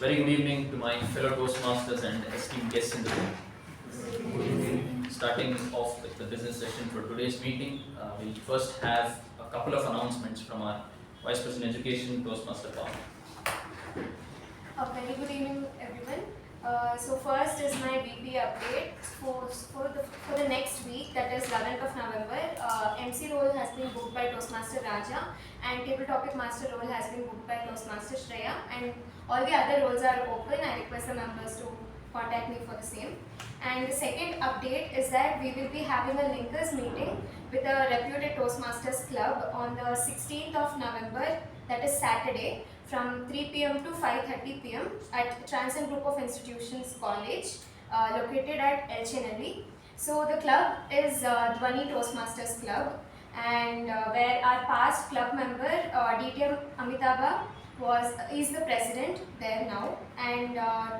Very good evening to my fellow Toastmasters and esteemed guests in the room. Starting off with the business session for today's meeting, we'll first have a couple of announcements from our Vice President Education, Toastmaster Pavani. Very good evening, everyone. So first is my VP update for the next week, that is 11th of November. MC role has been booked by Toastmaster Raja and Table Topic Master role has been booked by Toastmaster Shreya, and all the other roles are open. I request the members to contact me for the same. And the second update is that we will be having a linkers meeting with a reputed Toastmasters club on the 16th of November, that is Saturday, from 3 p.m. to 5:30 p.m. at Transcend Group of Institutions College, located at Elchinelli. So the club is Dhwani Toastmasters Club, and where our past club member DTM Amitabha is the president there now. And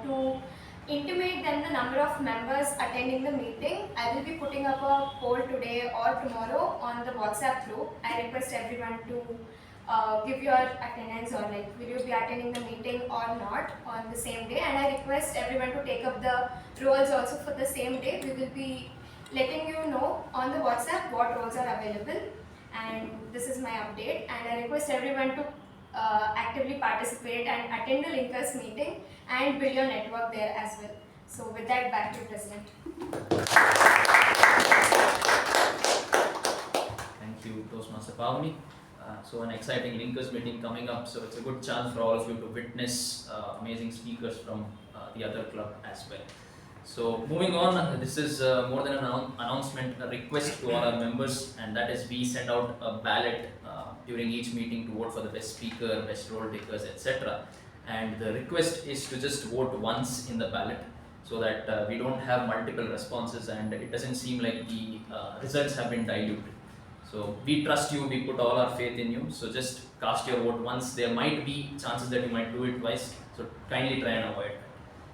to intimate them the number of members attending the meeting, I will be putting up a poll today or tomorrow on the WhatsApp group. I request everyone to give your attendance, or like will you be attending the meeting or not on the same day, and I request everyone to take up the roles also for the same day. We will be letting you know on the WhatsApp what roles are available, and this is my update, and I request everyone to actively participate and attend the linkers meeting and build your network there as well. So with that, back to President. Thank you, Toastmaster Pavani. So an exciting linkers meeting coming up, so it's a good chance for all of you to witness amazing speakers from the other club as well. So moving on, this is more than an announcement, a request to all our members, and that is we send out a ballot during each meeting to vote for the best speaker, best role takers, etc. And the request is to just vote once in the ballot, so that we don't have multiple responses and it doesn't seem like the results have been diluted. So we trust you, we put all our faith in you, so just cast your vote once. There might be chances that you might do it twice, so kindly try and avoid that.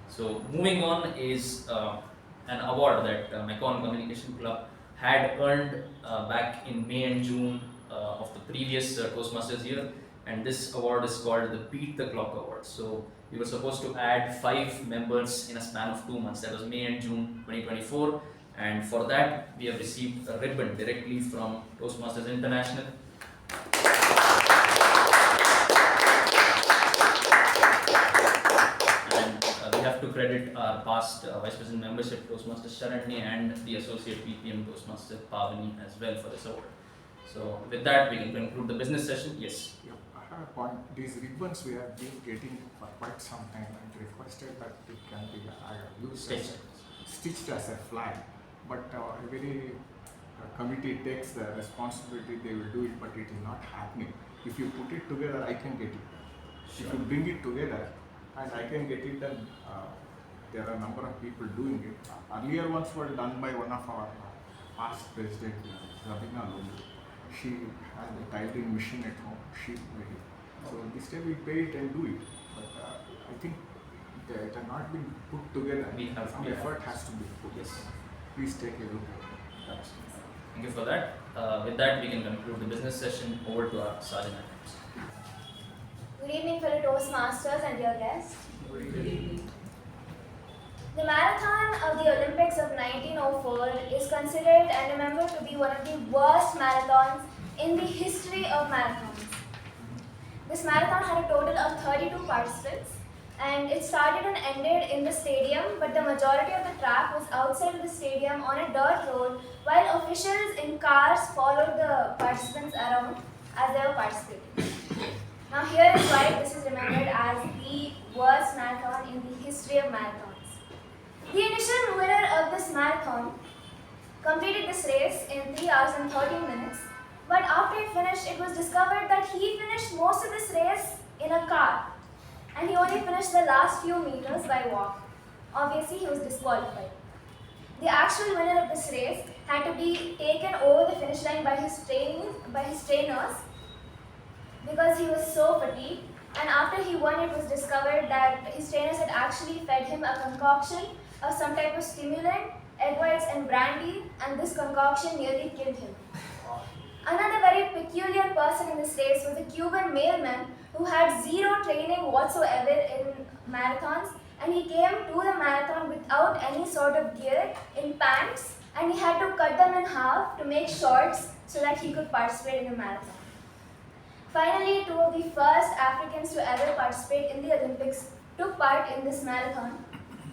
So moving on is an award that Macon Communication Club had earned back in May and June of the previous Toastmasters year, and this award is called the Beat the Clock Award. So we were supposed to add 5 members in a span of 2 months, that was May and June 2024. And for that, we have received a ribbon directly from Toastmasters International. And we have to credit our past Vice President membership, Toastmaster Sharanya, and the Associate PPM, Toastmaster Pavani, as well for this award. So with that, we can conclude the business session. Yes? Yeah, I have a point. These ribbons we have been getting for quite some time, and requested that it can be stitched as a flag. But every committee takes the responsibility, they will do it, but it is not happening. If you put it together, I can get it. Sure. If you bring it together, and I can get it done, there are a number of people doing it. Earlier ones were done by one of our past president, Rabina Lomu. She has a tiling machine at home, she made it. So this time we pay it and do it. But I think it has not been put together. Some effort has to be put. Yes. Please take a look at it. Thank you for that. With that, we can conclude the business session. Over to our Sergeant at Arms. Good evening, fellow Toastmasters and dear guests. Good evening. The marathon of the Olympics of 1904 is considered and remembered to be one of the worst marathons in the history of marathons. This marathon had a total of 32 participants, and it started and ended in the stadium, but the majority of the track was outside of the stadium on a dirt road, while officials in cars followed the participants around as they were participating. Now here is why this is remembered as the worst marathon in the history of marathons. The initial winner of this marathon completed this race in 3 hours and 13 minutes, but after it finished, it was discovered that he finished most of this race in a car, and he only finished the last few meters by walk. Obviously, he was disqualified. The actual winner of this race had to be taken over the finish line by his trainers because he was so fatigued. And after he won, it was discovered that his trainers had actually fed him a concoction of some type of stimulant, egg whites and brandy, and this concoction nearly killed him. Another very peculiar person in this race was a Cuban mailman who had zero training whatsoever in marathons, and he came to the marathon without any sort of gear, in pants, and he had to cut them in half to make shorts so that he could participate in the marathon. Finally, two of the first Africans to ever participate in the Olympics took part in this marathon,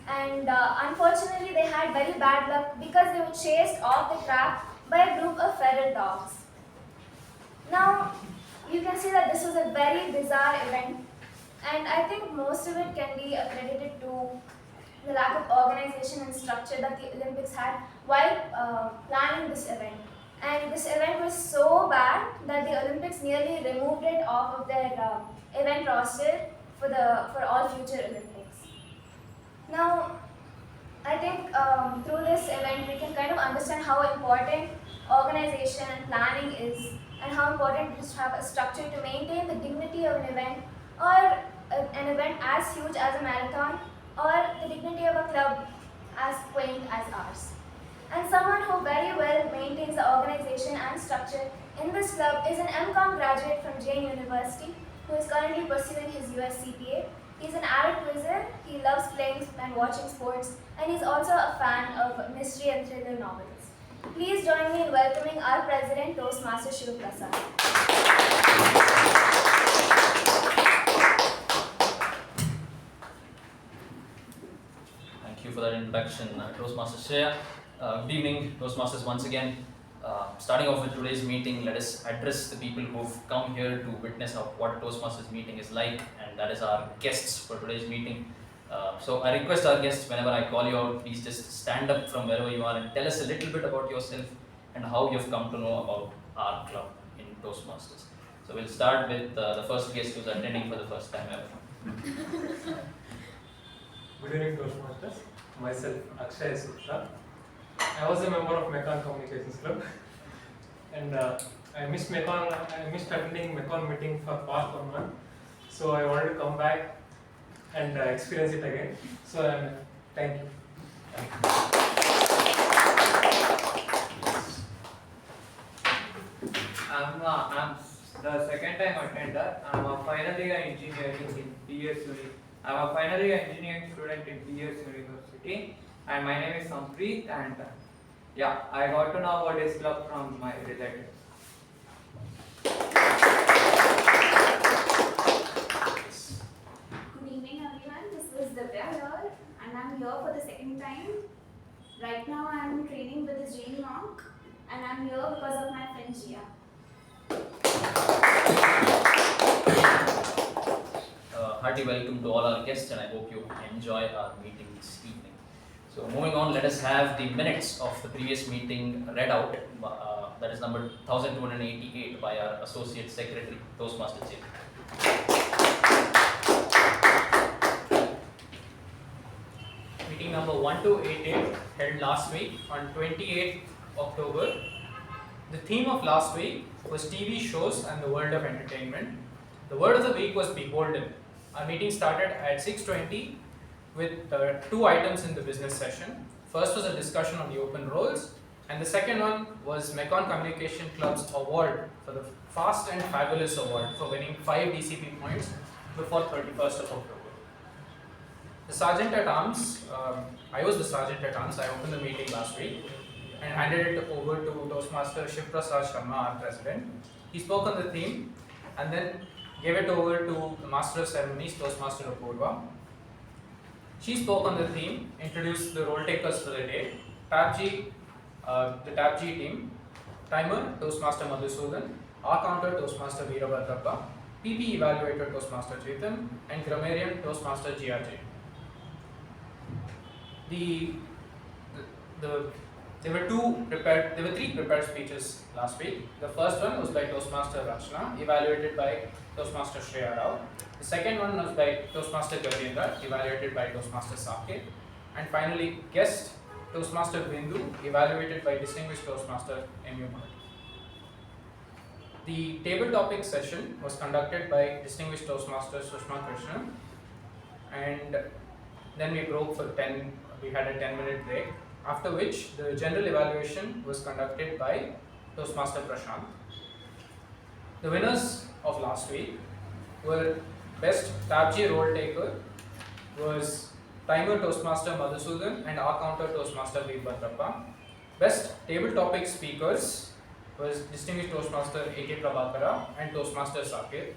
and unfortunately they had very bad luck because they were chased off the track by a group of feral dogs. Now, you can see that this was a very bizarre event, and I think most of it can be accredited to the lack of organization and structure that the Olympics had while planning this event. And this event was so bad that the Olympics nearly removed it off of their event roster for all future Olympics. Now, I think through this event we can kind of understand how important organization and planning is, and how important it is to have a structure to maintain the dignity of an event, or an event as huge as a marathon, or the dignity of a club as quaint as ours. And someone who very well maintains the organization and structure in this club is an MCOM graduate from Jain University who is currently pursuing his US CPA. He's an avid quizzer, he loves playing and watching sports, and he's also a fan of mystery and thriller novels. Please join me in welcoming our president, Toastmaster Shivaprasad. Thank you for that introduction, Toastmaster Shreya. Good evening, Toastmasters, once again. Starting off with today's meeting, let us address the people who've come here to witness what a Toastmasters meeting is like, and that is our guests for today's meeting. So I request our guests, whenever I call you out, please just stand up from wherever you are and tell us a little bit about yourself and how you've come to know about our club in Toastmasters. So we'll start with the first guest who's attending for the first time ever. Good evening, Toastmasters. Myself, Akshay. I was a member of Mekon Communications Club, and I missed attending Mekon meeting for past 1 month. So I wanted to come back and experience it again. So thank you. I'm the second time attender. I'm a final year engineering in PS Uni. I'm a final year engineering student in PS University, and my name is Sampreeth. And I got to know about this club from my relatives. Good evening everyone, this is Divya here, and I'm here for the second time. Right now I'm training with the Jain monk, and I'm here because of my friend Shreya. Hearty welcome to all our guests, and I hope you enjoy our meeting this evening. So moving on, let us have the minutes of the previous meeting read out. That is number 1288 by our Associate Secretary, Toastmaster Chetan. Meeting number 1288 held last week on 28th October. The theme of last week was TV shows and the world of entertainment. The word of the week was beholden. Our meeting started at 6:20 with 2 items in the business session. First was a discussion on the open roles, and the second one was Mekon Communication Club's award for the Fast and Fabulous Award for winning 5 DCP points before 31st of October. The Sergeant at Arms, I was the Sergeant at Arms. I opened the meeting last week and handed it over to Toastmaster Shivaprasad, our president. He spoke on the theme and then gave it over to the Master of Ceremonies, Toastmaster Apoorva. She spoke on the theme, introduced the role takers for the day, TAPG, the TAPG team, timer, Toastmaster Madhusudan, R-counter, Toastmaster Veerabhadrappa, PP Evaluator, Toastmaster Chetan, and Grammarian, Toastmaster GRJ. There were 3 prepared speeches last week. The first one was by Toastmaster Rachna, evaluated by Toastmaster Shreya. The second one was by Toastmaster Gavindra, evaluated by Toastmaster Saketh. And finally, guest Toastmaster Bindu, evaluated by Distinguished Toastmaster U Bhat. The table topic session was conducted by Distinguished Toastmaster Sushma Krishnan, and then we broke for we had a 10-minute break, after which the general evaluation was conducted by Toastmaster Prashant. The winners of last week were Best TAPG Role Taker, was timer Toastmaster Madhusudan and our counter Toastmaster Vijay. Best table topic speakers was distinguished Toastmaster K Prabhakara and Toastmaster Saketh.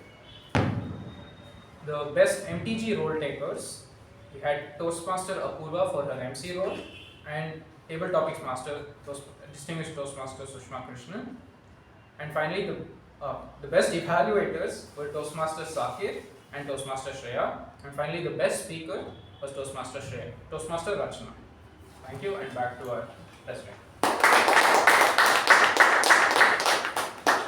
The best MTG role takers, we had Toastmaster Apoorva for her MC role and table topics master distinguished Toastmaster Sushma Krishnan. And finally, the best evaluators were Toastmaster Saketh and Toastmaster Shreya. And finally, the best speaker was Toastmaster Rachna. Thank you, and back to our president.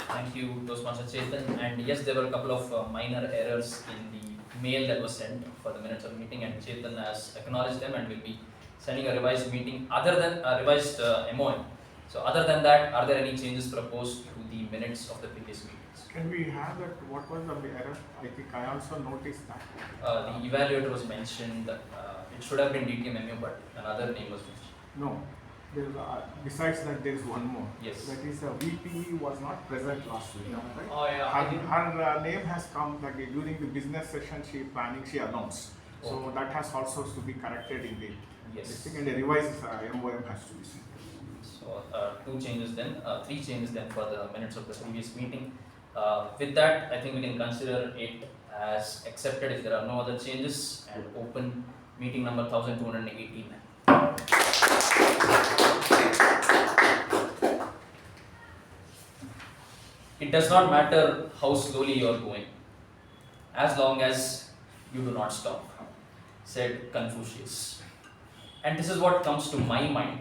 Thank you, Toastmaster Chetan. And yes, there were a couple of minor errors in the mail that was sent for the minutes of the meeting, and Chetan has acknowledged them and will be sending a revised revised MOM. So other than that, are there any changes proposed to the minutes of the previous meetings? Can we have that? What was the error? I think I also noticed that. The evaluator was mentioned. It should have been DTMMU, but another name was mentioned. No. There is besides that, there is one more. Yes. That is VP was not present last week. Right? Oh yeah. Her name has come that during the business session she announced. So Okay. that has also to be corrected in the Yes. this thing, and a revised MOM has to be sent. So three changes then for the minutes of the previous meeting. With that, I think we can consider it as accepted if there are no other changes, and open meeting number 1218. It does not matter how slowly you are going, as long as you do not stop, said Confucius. And this is what comes to my mind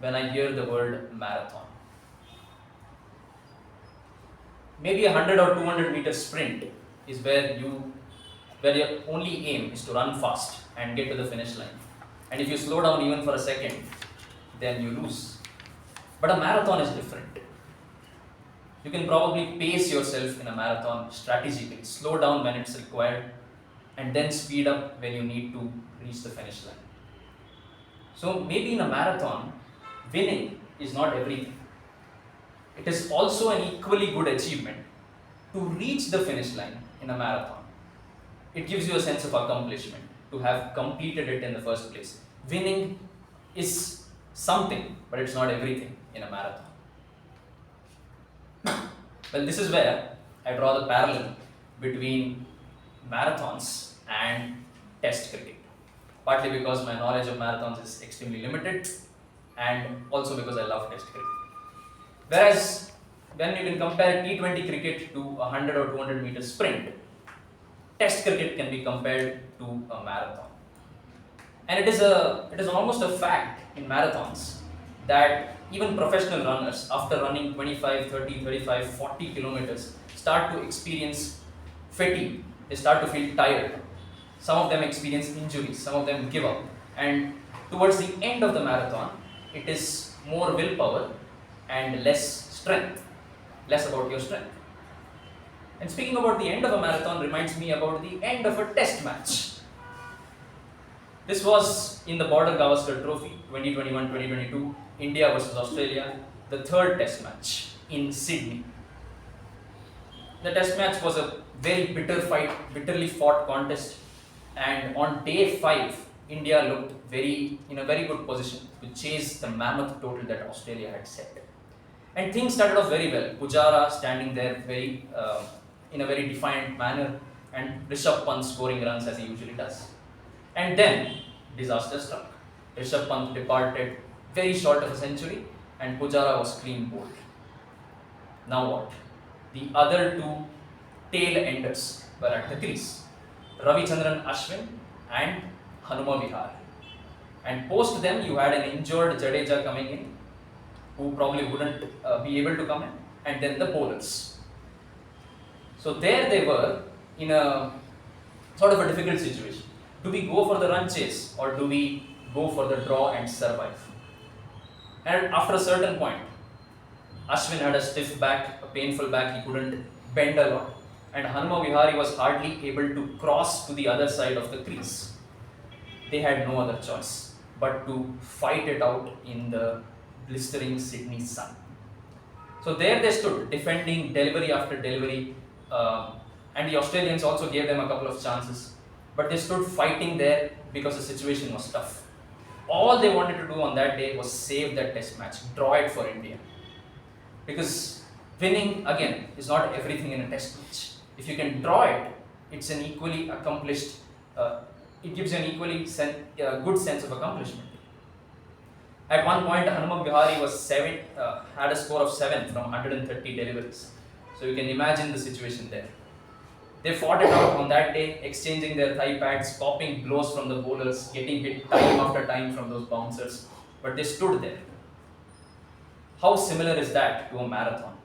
when I hear the word marathon. Maybe a 100 or 200 meter sprint is where your only aim is to run fast and get to the finish line. And if you slow down even for a second, then you lose. But a marathon is different. You can probably pace yourself in a marathon strategically, slow down when it's required, and then speed up when you need to reach the finish line. So maybe in a marathon, winning is not everything. It is also an equally good achievement to reach the finish line in a marathon. It gives you a sense of accomplishment to have completed it in the first place. Winning is something, but it's not everything in a marathon. Well, this is where I draw the parallel between marathons and test cricket. Partly because my knowledge of marathons is extremely limited, and also because I love test cricket. Whereas when you can compare T20 cricket to a 100 or 200 meter sprint, test cricket can be compared to a marathon. And it is almost a fact in marathons that even professional runners, after running 25, 30, 35, 40 kilometers, start to experience fatigue. They start to feel tired. Some of them experience injuries, some of them give up. And towards the end of the marathon, it is more willpower and less strength, less about your strength. And speaking about the end of a marathon reminds me about the end of a test match. This was in the Border Gavaskar Trophy 2021-2022, India versus Australia, the third test match in Sydney. The test match was a very bitterly fought contest, and on day 5, India looked in a very good position to chase the mammoth total that Australia had set. And things started off very well. Pujara standing there in a very defiant manner, and Rishabh Pant scoring runs as he usually does. And then disaster struck. Rishabh Pant departed very short of a century, and Pujara was clean bowled. Now what? The other two tail enders were at the crease. Ravichandran Ashwin and Hanuma Vihar. And post them, you had an injured Jadeja coming in, who probably wouldn't be able to come in, and then the bowlers. So there they were in a sort of a difficult situation. Do we go for the run chase, or do we go for the draw and survive? And after a certain point, Ashwin had a stiff back, a painful back, he couldn't bend a lot, and Hanuma Vihari was hardly able to cross to the other side of the crease. They had no other choice but to fight it out in the blistering Sydney sun. So there they stood, defending delivery after delivery, and the Australians also gave them a couple of chances. but they stood fighting there because the situation was tough. All they wanted to do on that day was save that test match, draw it for India. Because winning, again, is not everything in a test match. If you can draw it, it's an equally accomplished, it gives you an equally good sense of accomplishment. At one point, Hanuman Bihari had a score of 7 from 130 deliveries. So you can imagine the situation there. They fought it out on that day, exchanging their thigh pads, copying blows from the bowlers, getting hit time after time from those bouncers, but they stood there. How similar is that to a marathon?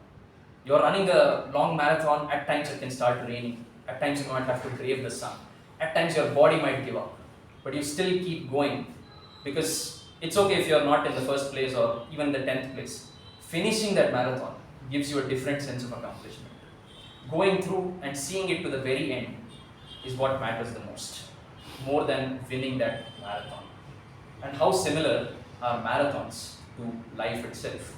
You're running a long marathon, at times it can start raining, at times you might have to brave the sun, at times your body might give up, but you still keep going because it's okay if you're not in the first place or even the 10th place. Finishing that marathon gives you a different sense of accomplishment. Going through and seeing it to the very end is what matters the most, more than winning that marathon. And how similar are marathons to life itself?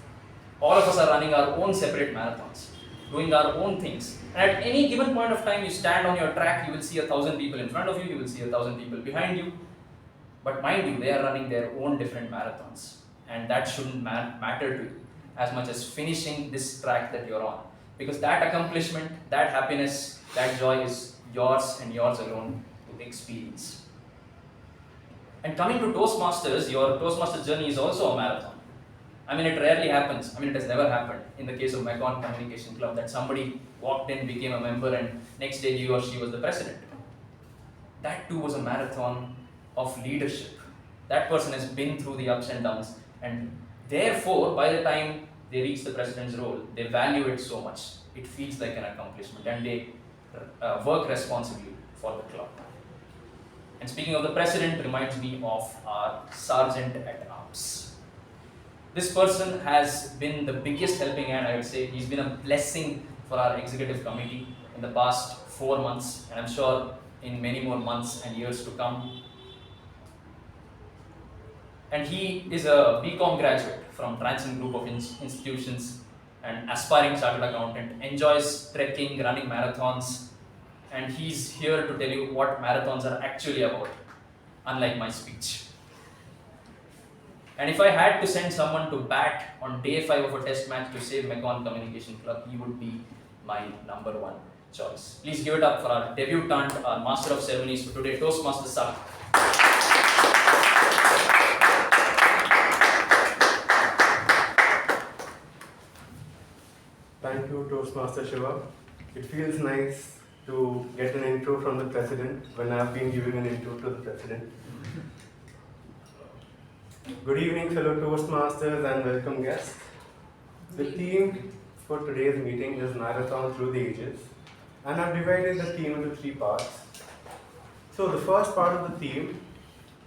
All of us are running our own separate marathons, doing our own things. And at any given point of time, you stand on your track, you will see 1,000 people in front of you, you will see 1,000 people behind you. But mind you, they are running their own different marathons. And that shouldn't matter to you as much as finishing this track that you're on. Because that accomplishment, that happiness, that joy is yours and yours alone to experience. And coming to Toastmasters, your Toastmasters journey is also a marathon. I mean, it rarely happens. I mean, it has never happened in the case of Mekon Communication Club that somebody walked in, became a member, and next day he or she was the president. That too was a marathon of leadership. That person has been through the ups and downs, and therefore, by the time they reach the president's role, they value it so much. It feels like an accomplishment, and they work responsibly for the club. And speaking of the president, reminds me of our sergeant at arms. This person has been the biggest helping hand, I would say. He's been a blessing for our executive committee in the past 4 months, and I'm sure in many more months and years to come. And he is a BCom graduate from Transcend Group of Institutions, an aspiring chartered accountant, enjoys trekking, running marathons, and he's here to tell you what marathons are actually about, unlike my speech. And if I had to send someone to bat on day 5 of a test match to save Mekon Communication Club, he would be my number 1 choice. Please give it up for our debutant, our Master of Ceremonies for today, Toastmasters Saketh. Thank you, Toastmaster Shiva. It feels nice to get an intro from the President when I've been giving an intro to the President. Good evening, fellow Toastmasters and welcome guests. The theme for today's meeting is Marathon Through the Ages, and I've divided the theme into 3 parts. So the first part of the theme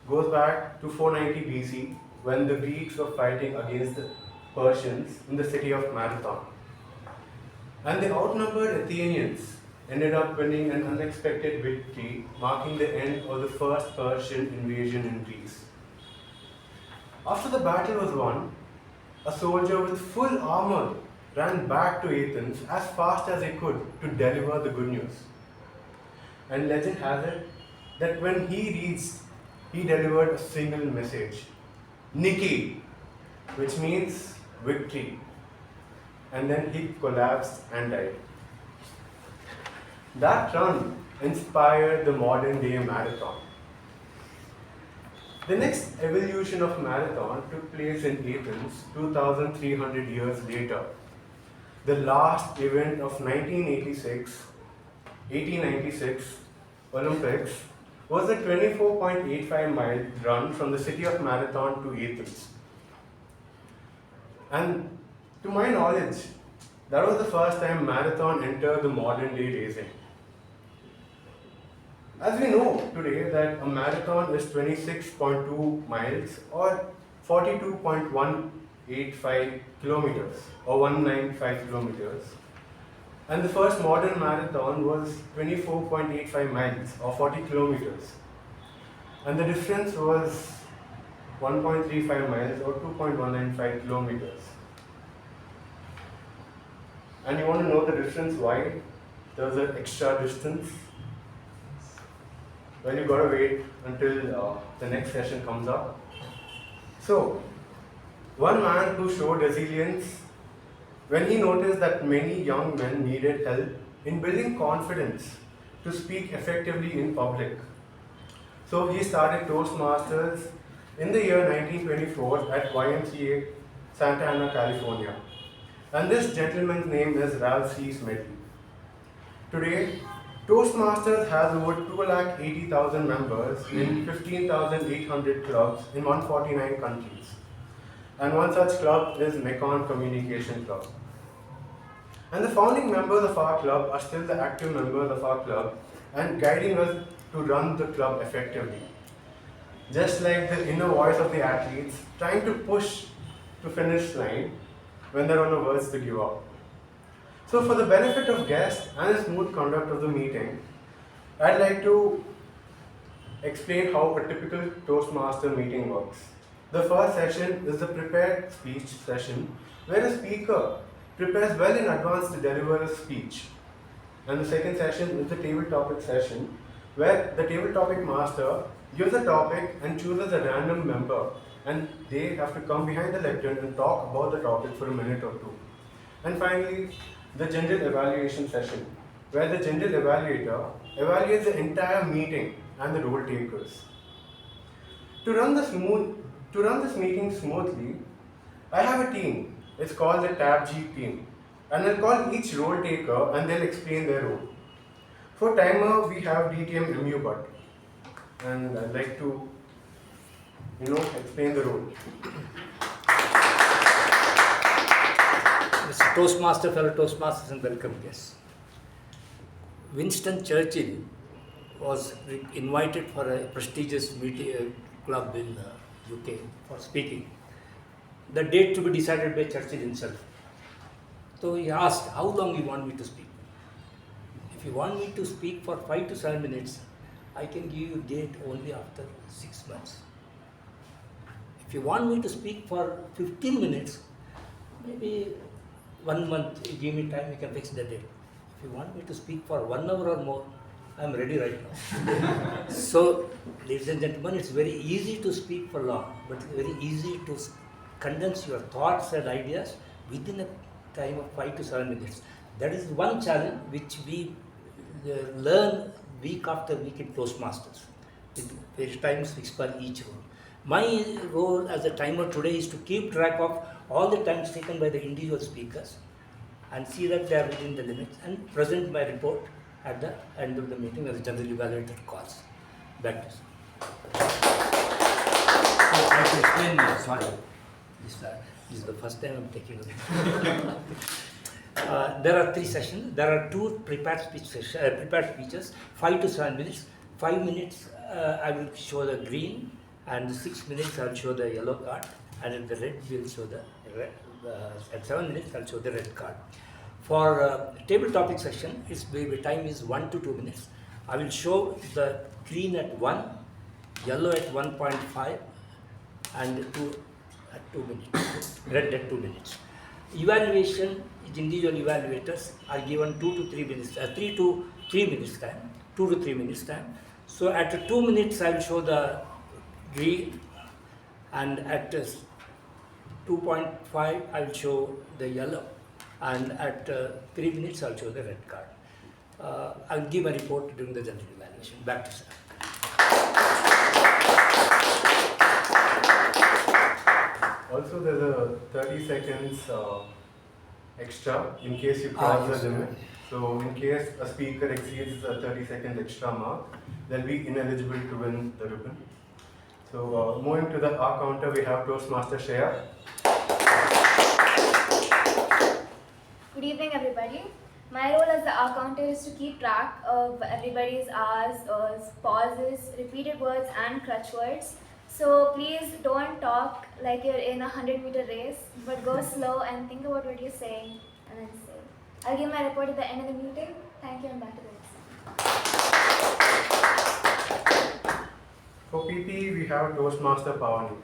goes back to 490 BC when the Greeks were fighting against the Persians in the city of Marathon. And the outnumbered Athenians ended up winning an unexpected victory, marking the end of the first Persian invasion in Greece. After the battle was won, a soldier with full armor ran back to Athens as fast as he could to deliver the good news. And legend has it that when he reached, he delivered a single message, Niki, which means victory. And then he collapsed and died. That run inspired the modern day marathon. The next evolution of marathon took place in Athens 2,300 years later. The last event of 1896 Olympics was a 24.85 mile run from the city of Marathon to Athens. And to my knowledge, that was the first time marathon entered the modern day racing. As we know today that a marathon is 26.2 miles or 42.185 kilometers or 195 kilometers. And the first modern marathon was 24.85 miles or 40 kilometers. And the difference was 1.35 miles or 2.195 kilometers. And you want to know the difference why there's an extra distance? well, you gotta wait until the next session comes up. So, one man who showed resilience when he noticed that many young men needed help in building confidence to speak effectively in public. So he started Toastmasters in the year 1924 at YMCA, Santa Ana, California. And this gentleman's name is Ralph C. Smedley. Today, Toastmasters has over 280,000 members in 15,800 clubs in 149 countries. And one such club is Mekong Communication Club. And the founding members of our club are still the active members of our club and guiding us to run the club effectively. Just like the inner voice of the athletes trying to push to finish line when there are no words to give up. So for the benefit of guests and the smooth conduct of the meeting, I'd like to explain how a typical Toastmaster meeting works. The first session is the prepared speech session, where a speaker prepares well in advance to deliver a speech. And the second session is the table topic session, where the table topic master gives a topic and chooses a random member, and they have to come behind the lectern and talk about the topic for a minute or two. And finally, the general evaluation session, where the general evaluator evaluates the entire meeting and the role takers. To run this meeting smoothly, I have a team. It's called the TAPG team. And I'll call each role taker and they'll explain their role. For timer, we have DTM U Bhat. And I'd like to, explain the role. Mr. Toastmaster, fellow Toastmasters, and welcome guests. Winston Churchill was invited for a prestigious club in UK for speaking. The date to be decided by Churchill himself. So he asked, how long you want me to speak? If you want me to speak for 5 to 7 minutes, I can give you a date only after 6 months. If you want me to speak for 15 minutes, maybe 1 month, you give me time, you can fix the date. If you want me to speak for 1 hour or more, I am ready right now. So, ladies and gentlemen, it's very easy to speak for long, but it's very easy to condense your thoughts and ideas within a time of 5 to 7 minutes. That is one challenge which we learn week after week in Toastmasters. With times fixed for each role. My role as a timer today is to keep track of all the times taken by the individual speakers and see that they are within the limits and present my report at the end of the meeting as the general evaluator calls. Back to you. So I have to explain, sorry. This is the first time I'm taking it. There are 3 sessions. There are 2 prepared speeches, 5 to 7 minutes. 5 minutes I will show the green, and 6 minutes I will show the yellow card, and at the red we will show the red. At 7 minutes I will show the red card. For table topic session, the time is 1 to 2 minutes. I will show the green at 1, yellow at 1.5, and 2 at 2 minutes, red at 2 minutes. Evaluation, individual evaluators are given 2 to 3 minutes, 3 to 3 minutes time, 2 to 3 minutes time. So at 2 minutes I will show the green, and at 2.5 I will show the yellow, and at 3 minutes I will show the red card. I will give a report during the general evaluation. Back to sir. Also, there's a 30 seconds extra in case you cross the limit. So, in case a speaker exceeds the 30 seconds extra mark, they'll be ineligible to win the ribbon. So, moving to the R counter, we have Toastmaster Shreya. Good evening, everybody. My role as the R counter is to keep track of everybody's R's, pauses, repeated words, and crutch words. So please don't talk like you're in a 100-meter race, but go slow and think about what you're saying and then say. I'll give my report at the end of the meeting. Thank you, and back to this. For PP, we have Toastmaster Pavani.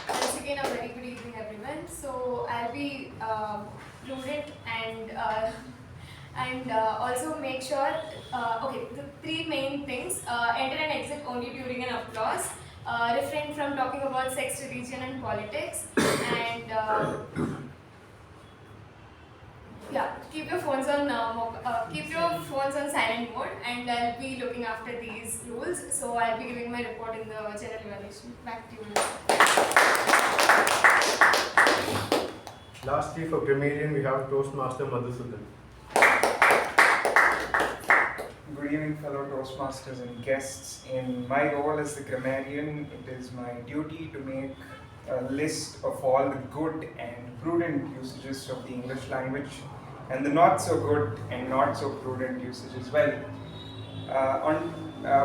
Once again, a very good evening, everyone. So I'll be prudent and And also make sure, okay, the three main things: enter and exit only during an applause, refrain from talking about sex, religion, and politics, and yeah, keep your phones on silent mode, and I'll be looking after these rules. So I'll be giving my report in the general evaluation. Back to you. Lastly, for Grammarian, we have Toastmaster Madhusudan. Good evening, fellow Toastmasters and guests. In my role as the Grammarian, it is my duty to make a list of all the good and prudent usages of the English language and the not so good and not so prudent usage as well.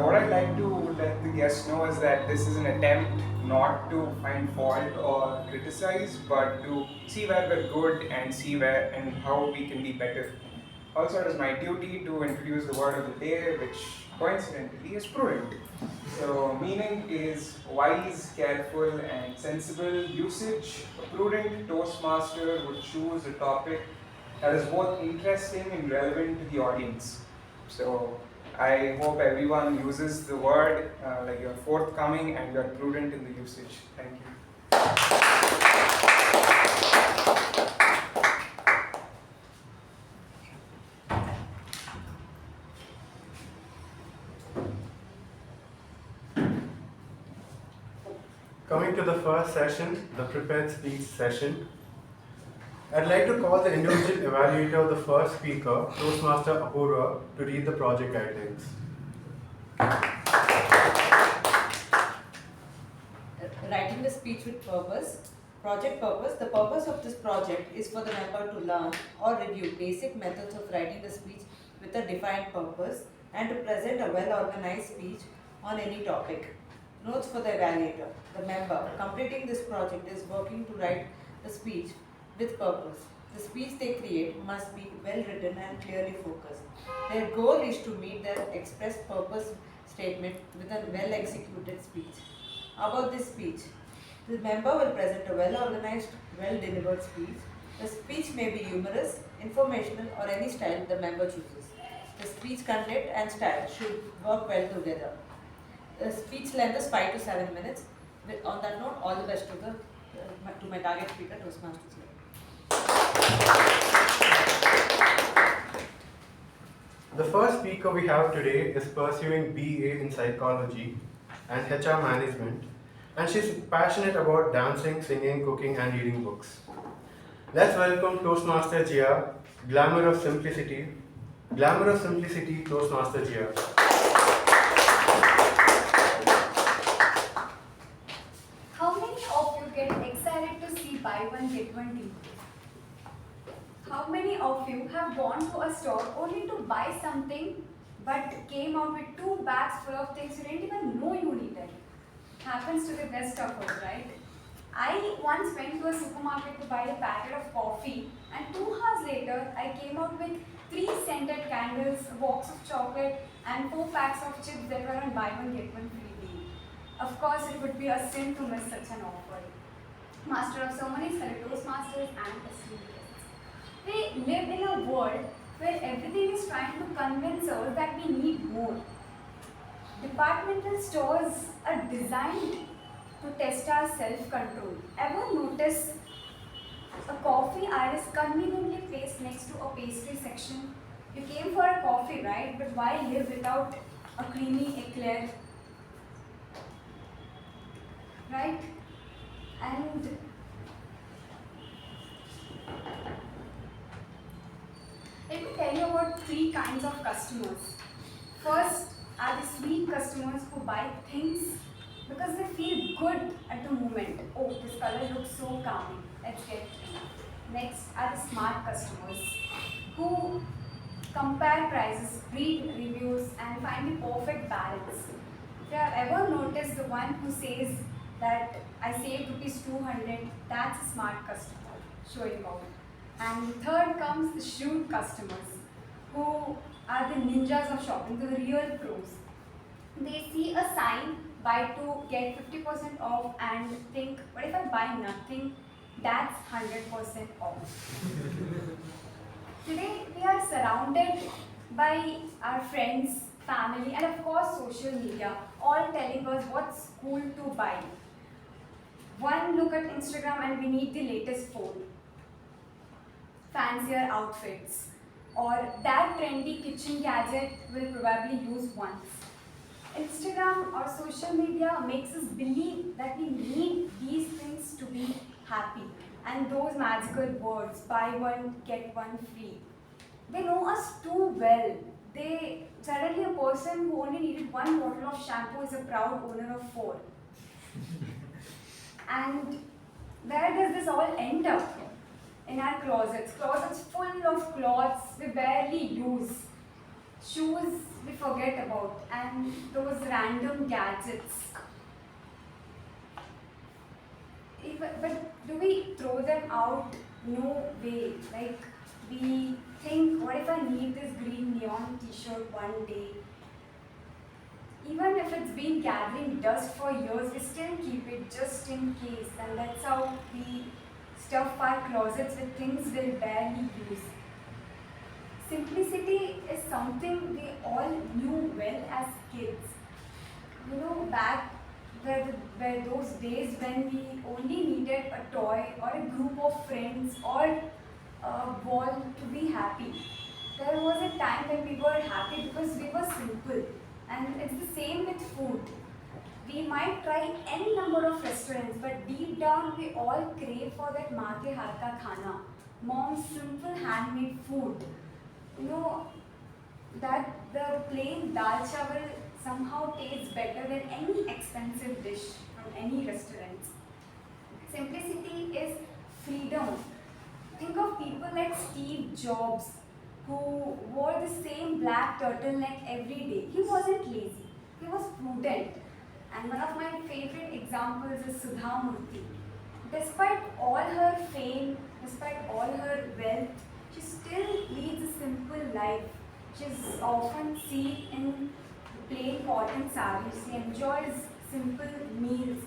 What I'd like to let the guests know is that this is an attempt not to find fault or criticize, but to see where we're good and see where and how we can be better. Also, it is my duty to introduce the word of the day, which coincidentally is prudent. So, meaning is wise, careful, and sensible usage. A prudent Toastmaster would choose a topic that is both interesting and relevant to the audience. So, I hope everyone uses the word like you're forthcoming and you're prudent in the usage. Thank you. Coming to the first session, the prepared speech session, I'd like to call the individual evaluator of the first speaker, Toastmaster Apoorva, to read the project guidelines. Writing the speech with purpose. Project purpose. The purpose of this project is for the member to learn or review basic methods of writing the speech with a defined purpose and to present a well-organized speech on any topic. Notes for the evaluator. The member completing this project is working to write the speech with purpose. The speech they create must be well written and clearly focused. Their goal is to meet their express purpose statement with a well executed speech. About this speech, the member will present a well organized, well delivered speech. The speech may be humorous, informational, or any style the member chooses. The speech content and style should work well together. The speech length is 5 to 7 minutes. On that note, all the best to my target speaker, Toastmasters. The first speaker we have today is pursuing BA in Psychology and HR Management, and she's passionate about dancing, singing, cooking, and reading books. Let's welcome Toastmaster Jia, Glamour of Simplicity. Glamour of Simplicity, Toastmaster Jia. How many of you get excited to see buy one get one deal? How many of you have gone to a store only to buy something but came out with 2 bags full of things you didn't even know you needed? Happens to the best of us, right? I once went to a supermarket to buy a packet of coffee, and 2 hours later I came out with 3 scented candles, a box of chocolate, and 4 packs of chips that were on buy one get one free deal. Of course, it would be a sin to miss such an offer. Master of Ceremonies, fellow Toastmasters, and esteemed guests. We live in a world where everything is trying to convince us that we need more. Departmental stores are designed to test our self-control. Ever notice a coffee iris conveniently placed next to a pastry section? You came for a coffee, right? But why live without a creamy eclair? Right? And let me tell you about 3 kinds of customers. First are the sweet customers who buy things because they feel good at the moment. Oh, this color looks so calming. Let's get it. Next are the smart customers who compare prices, read reviews, and find the perfect balance. If you have ever noticed the one who says that I saved ₹200, that's a smart customer showing off. And third comes the shrewd customers, who are the ninjas of shopping, the real pros. They see a sign, buy 2, get 50% off, and think, what if I buy nothing? That's 100% off. Today we are surrounded by our friends, family, and of course social media, all telling us what's cool to buy. One look at Instagram and we need the latest phone, fancier outfits, or that trendy kitchen gadget we'll probably use once. Instagram or social media makes us believe that we need these things to be happy. And those magical words, buy one, get one free. They know us too well. Suddenly a person who only needed one bottle of shampoo is a proud owner of 4. And where does this all end up? In our closets. Closets full of clothes we barely use. Shoes we forget about, and those random gadgets. But do we throw them out? No way. Like, we think, what if I need this green neon t-shirt one day? Even if it's been gathering dust for years, we still keep it just in case, and that's how we stuff our closets with things we'll barely use. Simplicity is something we all knew well as kids. You know, back where those days when we only needed a toy or a group of friends or a ball to be happy. There was a time when we were happy because we were simple. And it's the same with food. We might try any number of restaurants, but deep down we all crave for that maa ke haath ka khana, mom's simple handmade food. You know, that the plain dal chawal somehow tastes better than any expensive dish from any restaurants. Simplicity is freedom. Think of people like Steve Jobs, who wore the same black turtleneck every day. He wasn't lazy, he was prudent. And one of my favorite examples is Sudha Murthy. Despite all her fame, despite all her wealth, she still leads a simple life. She's often seen in plain cotton sarees. She enjoys simple meals.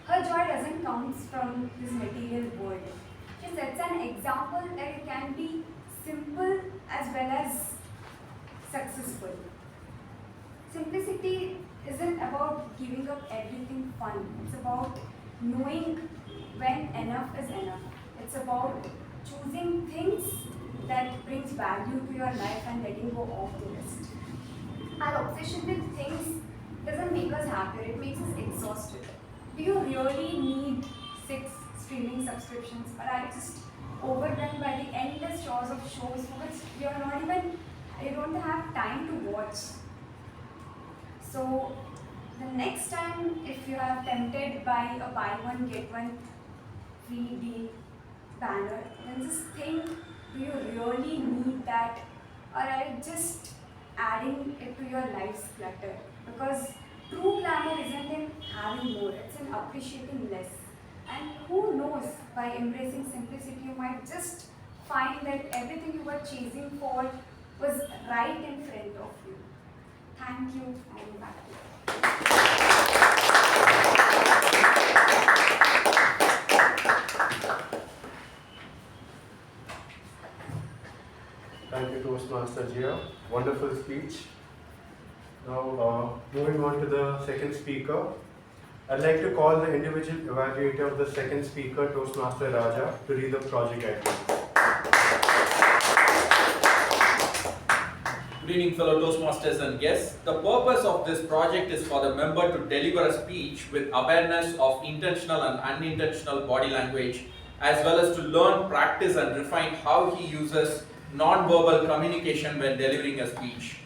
Her joy doesn't come from this material world. She sets an example that it can be simple as well as successful. Simplicity isn't about giving up everything fun. It's about knowing when enough is enough. It's about choosing things that brings value to your life and letting go of the rest. Our obsession with things doesn't make us happier, it makes us exhausted. Do you really need 6 streaming subscriptions, or are you just overwhelmed by the endless chores of shows for which you don't have time to watch? So the next time if you are tempted by a buy one get one free deal banner, then just think, do you really need that, or are you just adding it to your life's clutter? Because true glamour isn't in having more, it's in appreciating less. And who knows, by embracing simplicity, you might just find that everything you were chasing for was right in front of you. Thank you, and back to you. Thank you, Toastmaster Jia. Wonderful speech. Now, moving on to the second speaker. I'd like to call the individual evaluator of the second speaker, Toastmaster Raja, to read the project items. Good evening, fellow Toastmasters and guests. The purpose of this project is for the member to deliver a speech with awareness of intentional and unintentional body language, as well as to learn, practice and refine how he uses non-verbal communication when delivering a speech.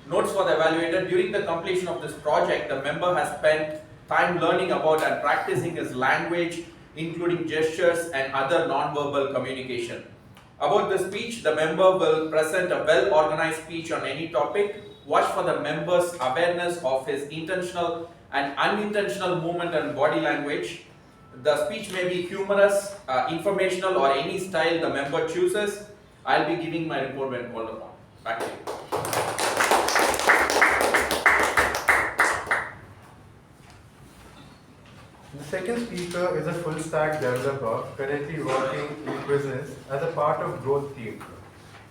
Notes for the evaluator: during the completion of this project, the member has spent time learning about and practicing his language, including gestures and other non-verbal communication. About the speech, the member will present a well-organized speech on any topic. Watch for the member's awareness of his intentional and unintentional movement and body language. The speech may be humorous, informational, or any style the member chooses. I'll be giving my report when called upon. Back to you. The second speaker is a full-stack developer currently working in business as a part of growth team.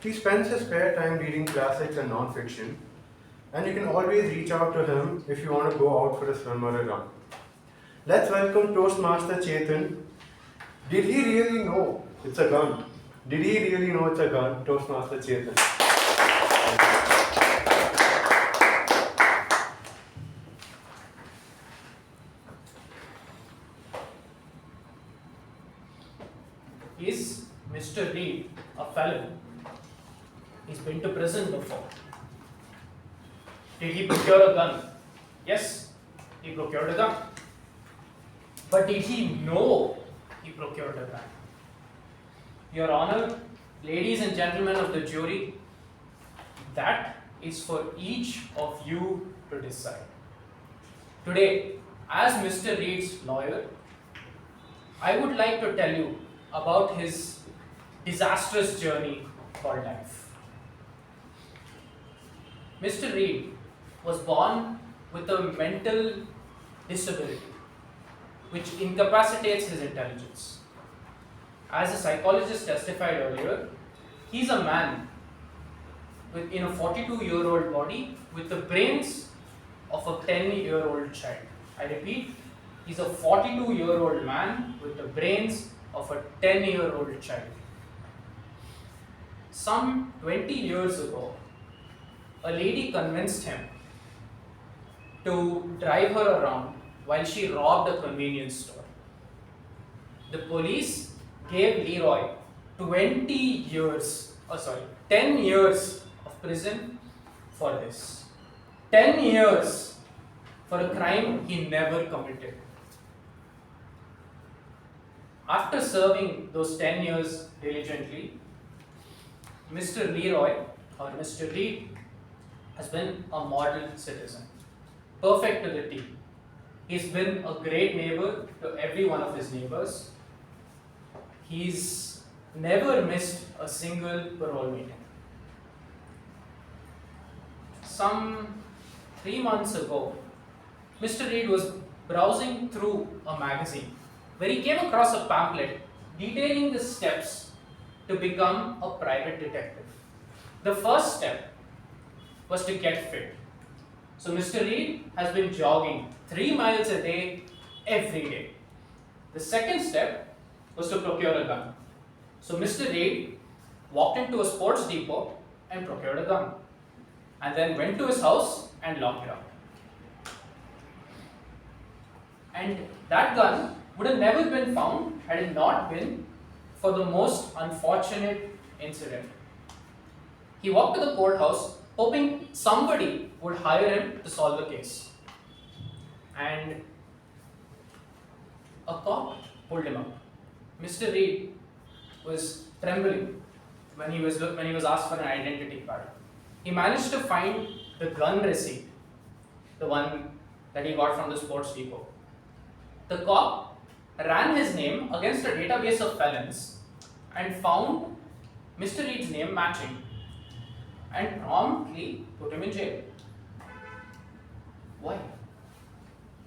He spends his spare time reading classics and non-fiction, and you can always reach out to him if you want to go out for a swim or a run. Let's welcome Toastmaster Chetan. Did he really know it's a gun? Did he really know it's a gun, Toastmaster Chetan? Is Mr. Reed a felon? He's been to prison before. Did he procure a gun? Yes, he procured a gun. But did he know he procured a gun? Your Honor, ladies and gentlemen of the jury, that is for each of you to decide. Today, as Mr. Reed's lawyer, I would like to tell you about his disastrous journey called life. Mr. Reed was born with a mental disability which incapacitates his intelligence. As a psychologist testified earlier, he's a man in a 42-year-old body with the brains of a 10-year-old child. I repeat, he's a 42-year-old man with the brains of a 10-year-old child. Some 20 years ago, a lady convinced him to drive her around while she robbed a convenience store. The police gave Leroy 10 years of prison for this. 10 years for a crime he never committed. After serving those 10 years diligently, Mr. Leroy or Mr. Reed has been a model citizen, perfect to the T. He's been a great neighbor to every one of his neighbors. He's never missed a single parole meeting. Some 3 months ago, Mr. Reed was browsing through a magazine where he came across a pamphlet detailing the steps to become a private detective. The first step was to get fit. So Mr. Reed has been jogging 3 miles a day, every day. The second step was to procure a gun. So Mr. Reed walked into a sports depot and procured a gun, and then went to his house and locked it up. And that gun would have never been found had it not been for the most unfortunate incident. He walked to the courthouse hoping somebody would hire him to solve the case. And a cop pulled him up. Mr. Reed was trembling when he was asked for an identity card. He managed to find the gun receipt, the one that he got from the sports depot. The cop ran his name against a database of felons and found Mr. Reed's name matching and promptly put him in jail. Why?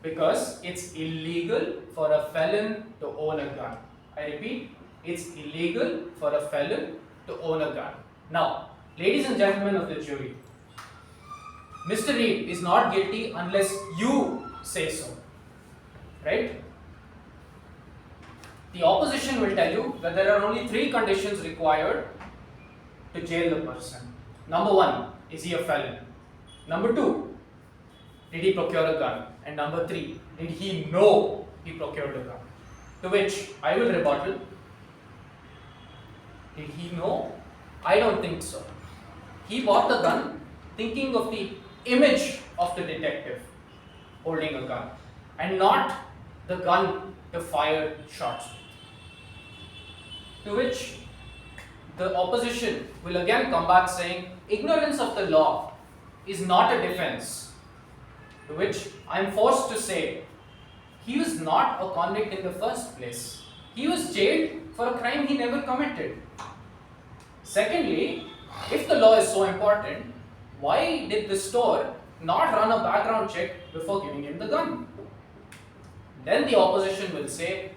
Because it's illegal for a felon to own a gun. I repeat, it's illegal for a felon to own a gun. Now, ladies and gentlemen of the jury, Mr. Reed is not guilty unless you say so. Right? The opposition will tell you that there are only 3 conditions required to jail the person. Number 1, is he a felon? Number 2, did he procure a gun? And number 3, did he know he procured a gun? To which I will rebuttal, did he know? I don't think so. He bought the gun thinking of the image of the detective holding a gun and not the gun to fire shots. To which the opposition will again come back saying ignorance of the law is not a defense. To which I am forced to say he was not a convict in the first place. He was jailed for a crime he never committed. Secondly, if the law is so important, why did the store not run a background check before giving him the gun? Then the opposition will say,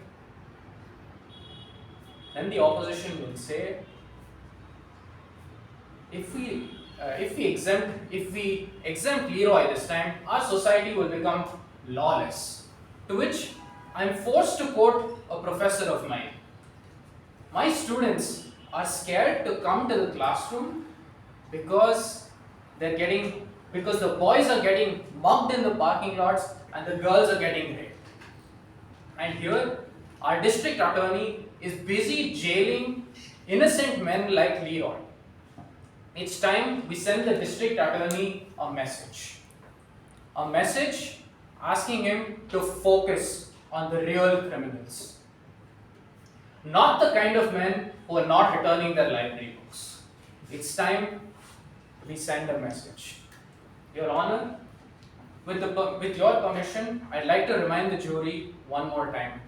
if we exempt Leroy this time, our society will become lawless. To which I am forced to quote a professor of mine. My students are scared to come to the classroom because the boys are getting mugged in the parking lots and the girls are getting raped. And here, our district attorney is busy jailing innocent men like Leroy. It's time we send the district attorney a message. A message asking him to focus on the real criminals. Not the kind of men who are not returning their library books. It's time we send a message. Your Honor, with your permission, I'd like to remind the jury one more time.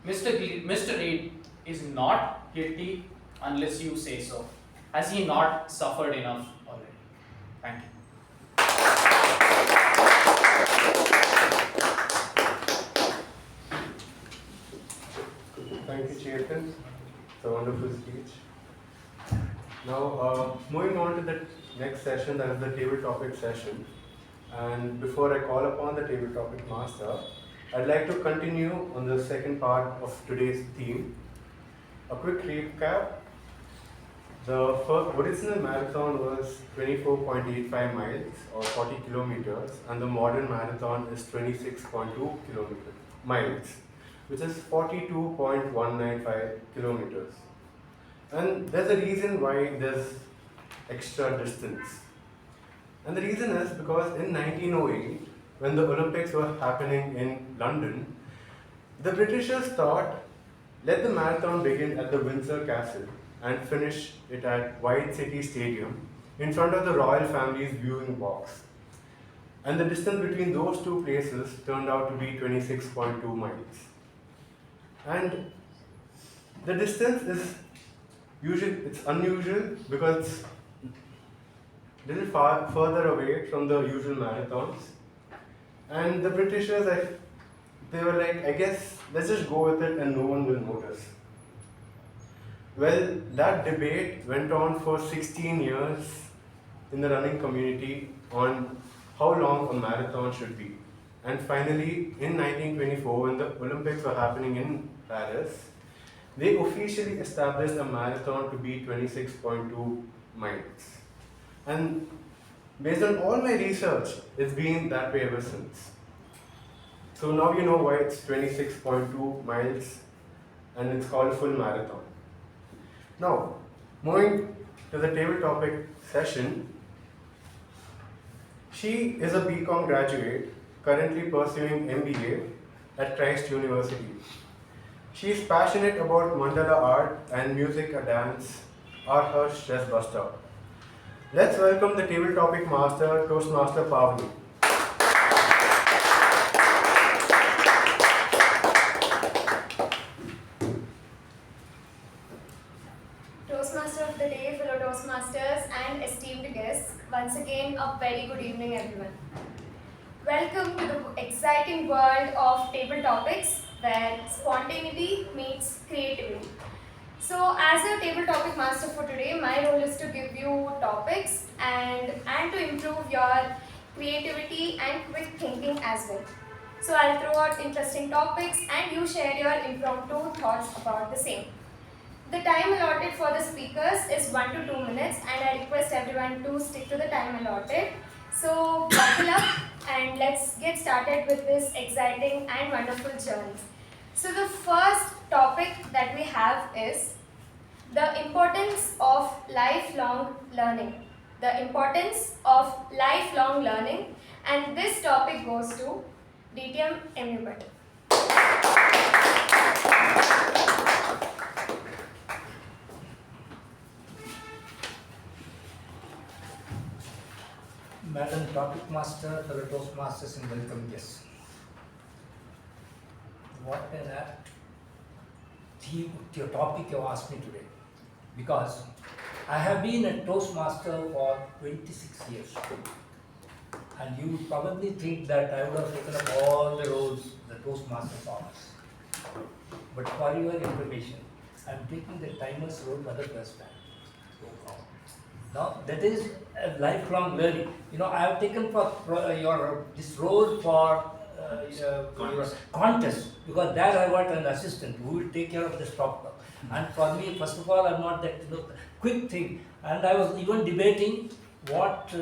Mr. Reed is not guilty unless you say so. Has he not suffered enough already? Thank you. Thank you, Chetan. It's a wonderful speech. Now, moving on to the next session, that is the table topic session. And before I call upon the table topic master, I'd like to continue on the second part of today's theme. A quick recap. The original marathon was 24.85 miles or 40 kilometers, and the modern marathon is 26.2 miles, which is 42.195 kilometers. And there's a reason why there's extra distance. And the reason is because in 1908, when the Olympics were happening in London, the Britishers thought, let the marathon begin at the Windsor Castle and finish it at White City Stadium in front of the royal family's viewing box. And the distance between those two places turned out to be 26.2 miles. And the distance is it's unusual because it's a little far further away from the usual marathons. And the Britishers, they were like, I guess, let's just go with it and no one will notice. Well, that debate went on for 16 years in the running community on how long a marathon should be. And finally, in 1924, when the Olympics were happening in Paris, they officially established a marathon to be 26.2 miles. And based on all my research, it's been that way ever since. So now you know why it's 26.2 miles and it's called a full marathon. Now, moving to the table topic session, she is a BCom graduate currently pursuing MBA at Christ University. She is passionate about mandala art and music and dance are her stress buster. Let's welcome the table topic master, Toastmaster Pavani. Toastmaster of the day, fellow Toastmasters and esteemed guests, once again a very good evening everyone. Welcome to the exciting world of table topics where spontaneity meets creativity. So as a table topic master for today, my role is to give you topics and to improve your creativity and quick thinking as well. So I'll throw out interesting topics and you share your impromptu thoughts about the same. The time allotted for the speakers is 1 to 2 minutes and I request everyone to stick to the time allotted. So buckle up and let's get started with this exciting and wonderful journey. So the first topic that we have is the importance of lifelong learning. The importance of lifelong learning, and this topic goes to DTM U Bhat. Madam Topic Master, fellow Toastmasters and welcome guests. What is that your topic you asked me today? Because I have been a Toastmaster for 26 years. And you would probably think that I would have taken up all the roles the Toastmasters honors. But for your information, I am taking the timer's role for the first time. Now that is a lifelong learning. I have taken for your this role for your contest, because there I got an assistant who will take care of this problem. And for me, first of all, I'm not that quick thing. And I was even debating what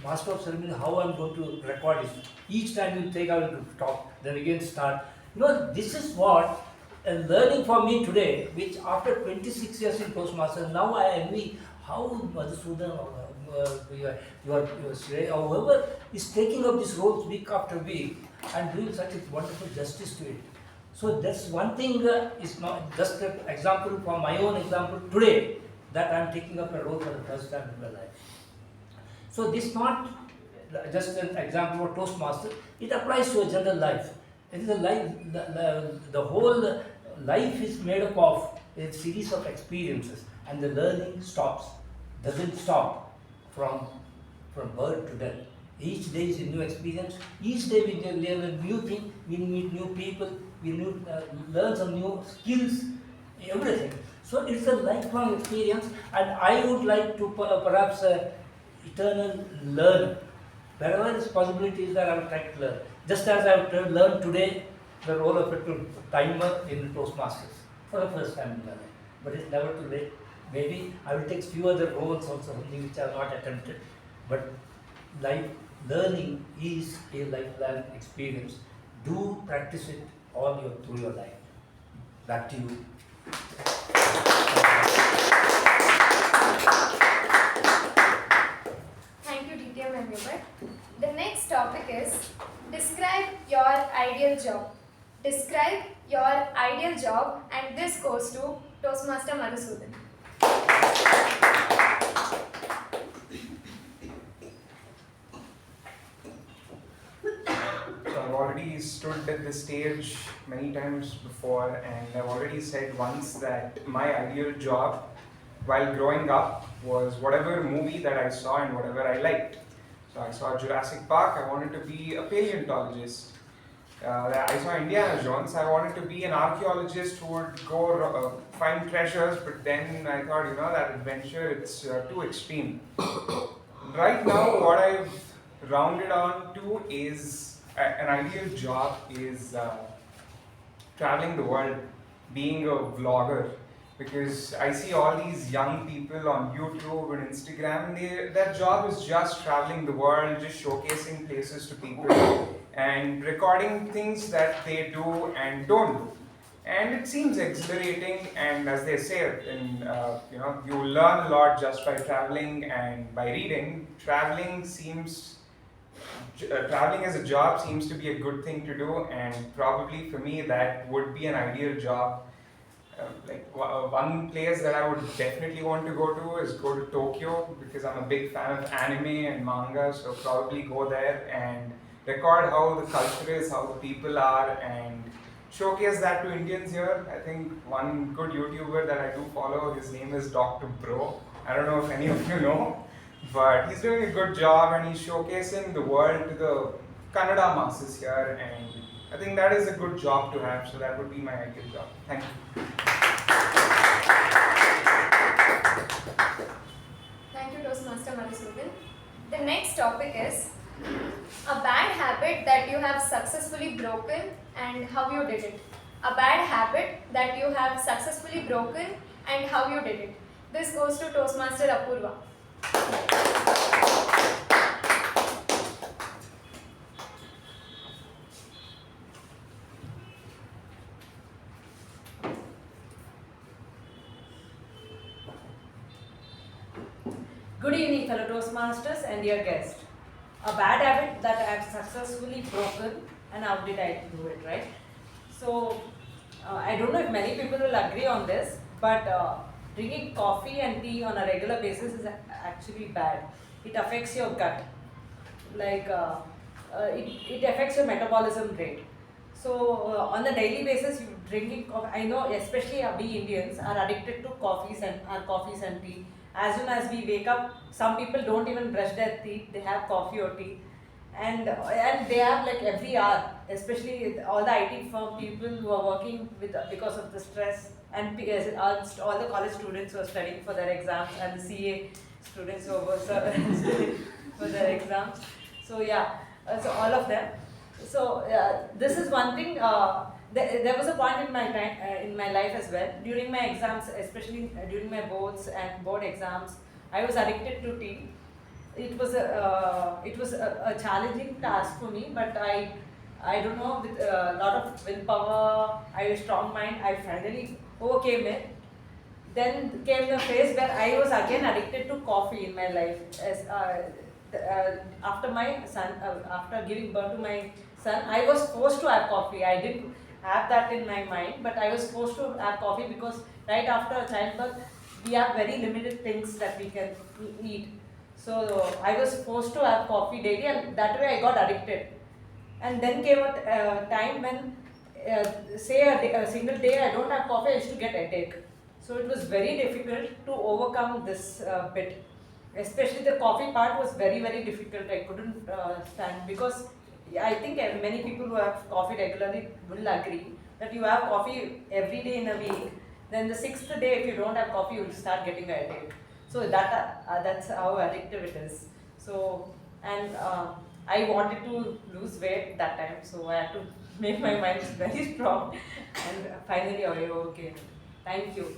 master of ceremony, how I'm going to record it. Each time you take, I will stop, then again start. This is what a learning for me today, which after 26 years in Toastmasters, now I envy how Madhusudan or your Shreya or whoever is taking up these roles week after week and doing such a wonderful justice to it. So that's one thing, is not just an example from my own example today, that I am taking up a role for the first time in my life. So this is not just an example of Toastmaster, it applies to a general life. It is a life, the whole life is made up of a series of experiences, and the learning doesn't stop from birth to death. Each day is a new experience, each day we learn a new thing, we meet new people, we learn some new skills, everything. So it's a lifelong experience, and I would like to perhaps eternal learn. Wherever this possibility is there, I will try to learn. Just as I have learned today the role of a timer in Toastmasters for the first time in my life. But it's never too late. Maybe I will take few other roles also, which I have not attempted. But life learning is a lifelong experience. Do practice it through your life. Back to you. Thank you, DTM and U Bhat. The next topic is describe your ideal job. Describe your ideal job, and this goes to Toastmaster Madhusudan. So I've already stood at this stage many times before, and I've already said once that my ideal job while growing up was whatever movie that I saw and whatever I liked. So I saw Jurassic Park, I wanted to be a paleontologist. I saw Indiana Jones, I wanted to be an archaeologist who would go find treasures, but then I thought, that adventure, it's too extreme. Right now, what I've rounded on to is an ideal job is traveling the world, being a vlogger. Because I see all these young people on YouTube and Instagram, and their job is just traveling the world, just showcasing places to people and recording things that they do and don't do. And it seems exhilarating, and as they say, you learn a lot just by traveling and by reading. Traveling as a job seems to be a good thing to do, and probably for me that would be an ideal job. One place that I would definitely want to go to is go to Tokyo, because I'm a big fan of anime and manga, so probably go there and record how the culture is, how the people are, and showcase that to Indians here. I think one good YouTuber that I do follow, his name is Dr. Bro. I don't know if any of you know, but he's doing a good job and he's showcasing the world to the Kannada masses here, and I think that is a good job to have, so that would be my ideal job. Thank you. Thank you, Toastmaster Madhusudan. The next topic is a bad habit that you have successfully broken and how you did it. A bad habit that you have successfully broken and how you did it. This goes to Toastmaster Apoorva. Good evening, fellow Toastmasters and dear guest. A bad habit that I have successfully broken, and how did I do it, right? So, I don't know if many people will agree on this, but drinking coffee and tea on a regular basis is actually bad. It affects your gut. It affects your metabolism rate. So, on a daily basis, you drinking coffee, I know especially we Indians are addicted to coffees and tea. As soon as we wake up, some people don't even brush their teeth, they have coffee or tea. And they have every hour, especially all the IT firm people who are working because of the stress, and because all the college students who are studying for their exams, and the CA students who were for their exams. So yeah, so all of them. So this is one thing. There was a point in my time, in my life as well. During my exams, especially during my boards and board exams, I was addicted to tea. It was a challenging task for me, but I don't know, with a lot of willpower, I had a strong mind, I finally overcame it. Then came the phase where I was again addicted to coffee in my life. After my son, after giving birth to my son, I was forced to have coffee. I didn't have that in my mind, but I was forced to have coffee because right after childbirth, we have very limited things that we can eat. So I was forced to have coffee daily, and that way I got addicted. And then came a time when, say a single day I don't have coffee, I used to get a headache. So it was very difficult to overcome this bit. Especially the coffee part was very, very difficult. I couldn't stand, because I think many people who have coffee regularly will agree that you have coffee every day in a week, then the 6th day if you don't have coffee, you will start getting a headache. So that's how addictive it is. So, and I wanted to lose weight that time, so I had to make my mind very strong, and finally I overcame it. Thank you.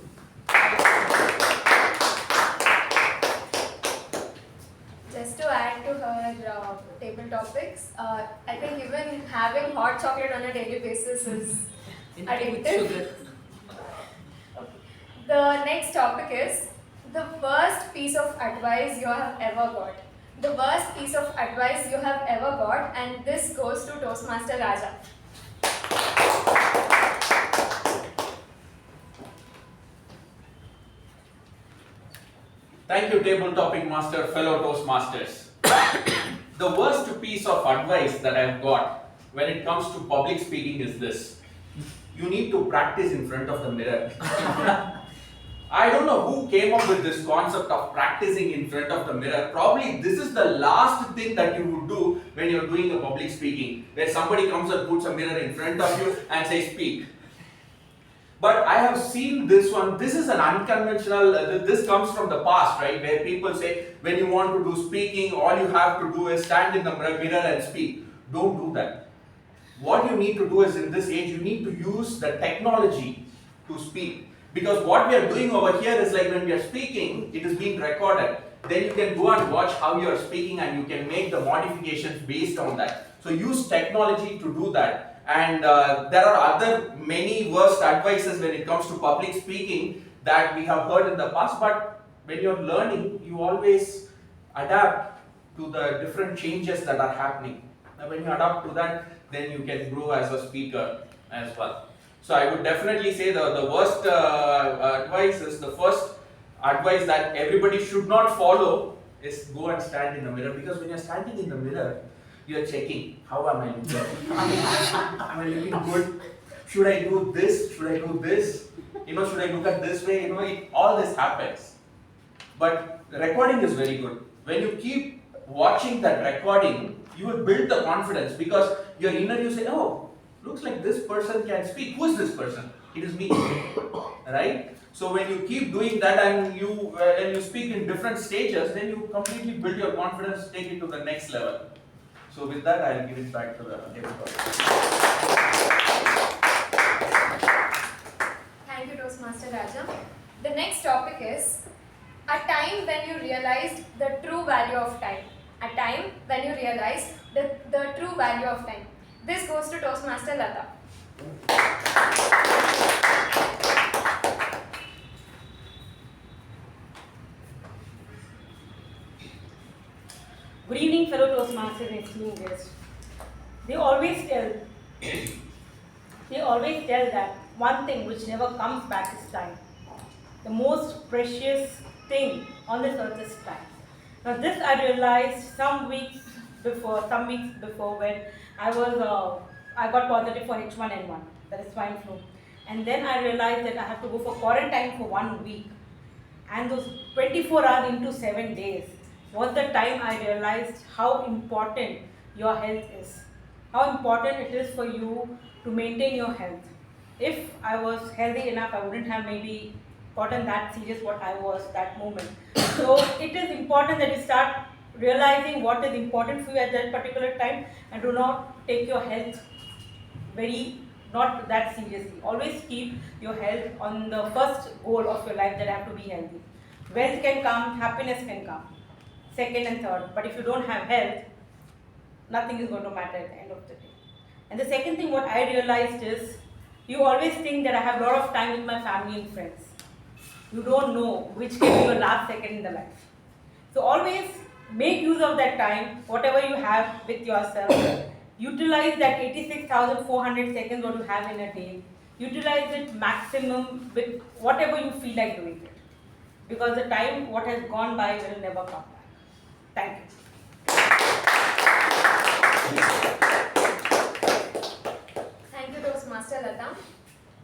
Just to add to her table topics, I think even having hot chocolate on a daily basis is addictive. Okay. The next topic is the worst piece of advice you have ever got. The worst piece of advice you have ever got, and this goes to Toastmaster Raja. Thank you, table topic master, fellow Toastmasters. The worst piece of advice that I've got when it comes to public speaking is this: you need to practice in front of the mirror. I don't know who came up with this concept of practicing in front of the mirror. Probably this is the last thing that you would do when you're doing a public speaking, where somebody comes and puts a mirror in front of you and says, speak. But I have seen this one. This is an unconventional, this comes from the past, right? Where people say, when you want to do speaking, all you have to do is stand in the mirror and speak. Don't do that. What you need to do is, in this age, you need to use the technology to speak. Because what we are doing over here is like, when we are speaking, it is being recorded. Then you can go and watch how you are speaking, and you can make the modifications based on that. So use technology to do that. And there are other many worst advices when it comes to public speaking that we have heard in the past, but when you're learning, you always adapt to the different changes that are happening. And when you adapt to that, then you can grow as a speaker as well. So I would definitely say the worst advice is, the first advice that everybody should not follow is go and stand in the mirror. Because when you're standing in the mirror, you're checking, how am I looking? Am I looking good? Should I do this? Should I do this? Should I look at this way? All this happens. But the recording is very good. When you keep watching that recording, you will build the confidence, because your inner you say, oh, looks like this person can speak. Who is this person? It is me. Right? So when you keep doing that, and you speak in different stages, then you completely build your confidence, take it to the next level. So with that, I'll give it back to the table. Thank you, Toastmaster Raja. The next topic is a time when you realized the true value of time. A time when you realized the true value of time. This goes to Toastmaster Latha. Good evening, fellow Toastmasters and esteemed guests. They always tell that one thing which never comes back is time. The most precious thing on this earth is time. Now this I realized some weeks before when I got positive for H1N1, that is swine flu. And then I realized that I have to go for quarantine for 1 week. And those 24 hours into 7 days was the time I realized how important your health is. How important it is for you to maintain your health. If I was healthy enough, I wouldn't have maybe gotten that serious what I was that moment. So it is important that you start realizing what is important for you at that particular time, and do not take your health not that seriously. Always keep your health on the first goal of your life, that I have to be healthy. Wealth can come, happiness can come, second and third. But if you don't have health, nothing is going to matter at the end of the day. And the second thing what I realized is, you always think that I have a lot of time with my family and friends. You don't know which can be your last second in the life. So always make use of that time, whatever you have with yourself. Utilize that 86,400 seconds what you have in a day. Utilize it maximum with whatever you feel like doing it. Because the time what has gone by will never come back. Thank you. Thank you, Toastmaster Latha.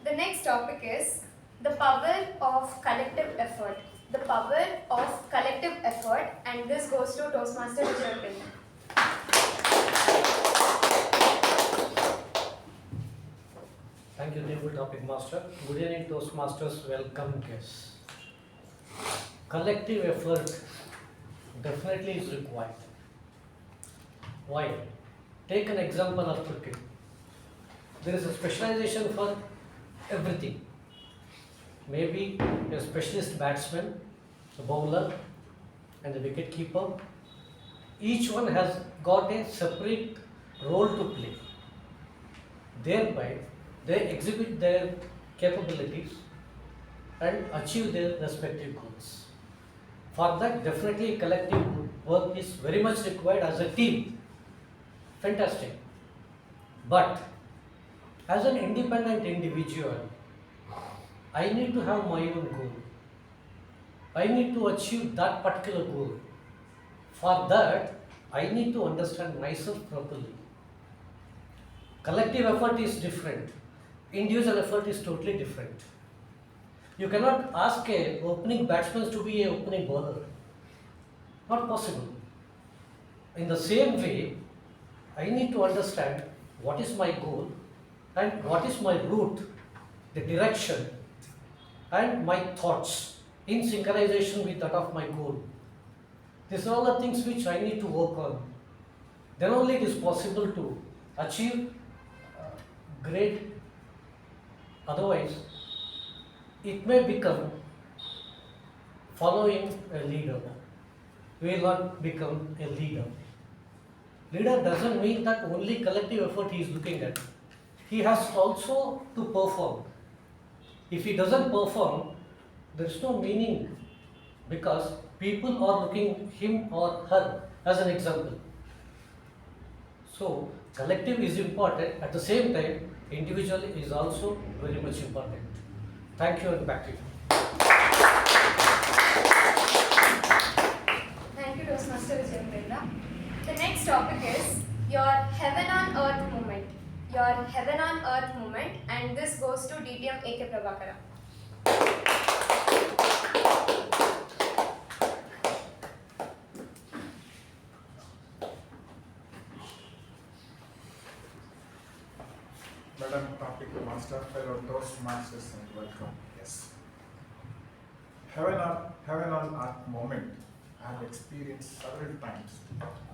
The next topic is the power of collective effort. The power of collective effort, and this goes to Toastmaster Vijay Upendra. Thank you, Table Topic Master. Good evening, Toastmasters. Welcome, guests. Collective effort definitely is required. Why? Take an example of cricket. There is a specialization for everything. Maybe a specialist batsman, a bowler, and a wicket keeper. Each one has got a separate role to play. Thereby, they exhibit their capabilities and achieve their respective goals. For that, definitely collective work is very much required as a team. Fantastic. But as an independent individual, I need to have my own goal. I need to achieve that particular goal. For that, I need to understand myself properly. Collective effort is different. Individual effort is totally different. You cannot ask a opening batsman to be an opening bowler. Not possible. In the same way, I need to understand what is my goal and what is my route, the direction, and my thoughts in synchronization with that of my goal. These are all the things which I need to work on. Then only it is possible to achieve great. Otherwise, it may become following a leader. We will not become a leader. Leader doesn't mean that only collective effort he is looking at. He has also to perform. If he doesn't perform, there is no meaning, because people are looking him or her as an example. So, collective is important. At the same time, individual is also very much important. Thank you, and back to you. Thank you, Toastmaster Vijay Upendra. The next topic is your heaven on earth moment. Your heaven on earth moment, and this goes to DTM K Prabhakara. Madam Topic Master, fellow Toastmasters, and welcome. Yes. Heaven on earth moment I have experienced several times,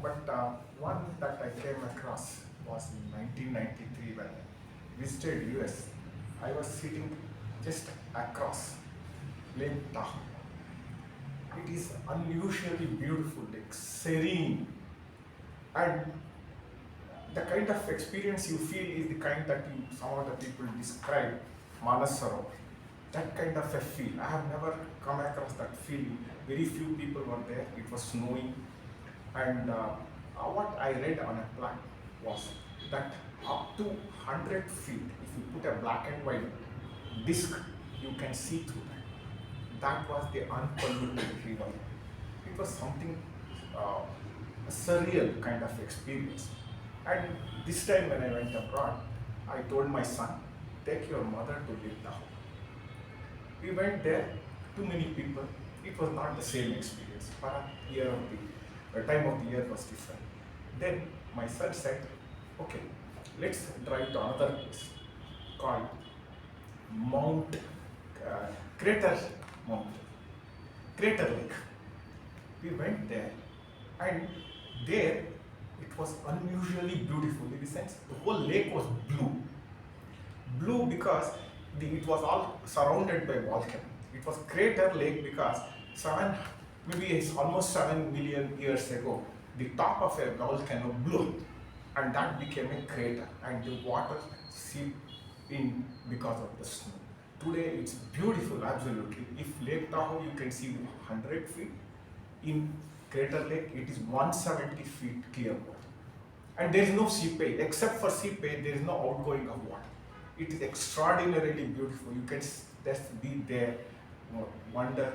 but one that I came across was in 1993 when I visited US. I was sitting just across Lake Tahoe. It is unusually beautiful, like serene, and the kind of experience you feel is the kind that some of the people describe Manas Sarovar. That kind of a feel. I have never come across that feeling. Very few people were there. It was snowing, and what I read on a plaque was that up to 100 feet, if you put a black and white disc, you can see through that. That was the unpolluted river. It was something a surreal kind of experience. And this time when I went abroad, I told my son, take your mother to Lake Tahoe. We went there, too many people. It was not the same experience. Perhaps the time of the year was different. Then my son said, okay, let's drive to another place called Mount Crater mountain, Crater Lake. We went there, and there it was unusually beautiful in the sense the whole lake was blue. Blue because it was all surrounded by volcano. It was Crater Lake because maybe it's almost 7 million years ago, the top of a volcano blew up, and that became a crater, and the water seeped in because of the snow. Today it's beautiful, absolutely. If Lake Tahoe you can see 100 feet, in Crater Lake it is 170 feet clear water. And there is no seepage, except for seepage there is no outgoing of water. It is extraordinarily beautiful. You can just be there, wonder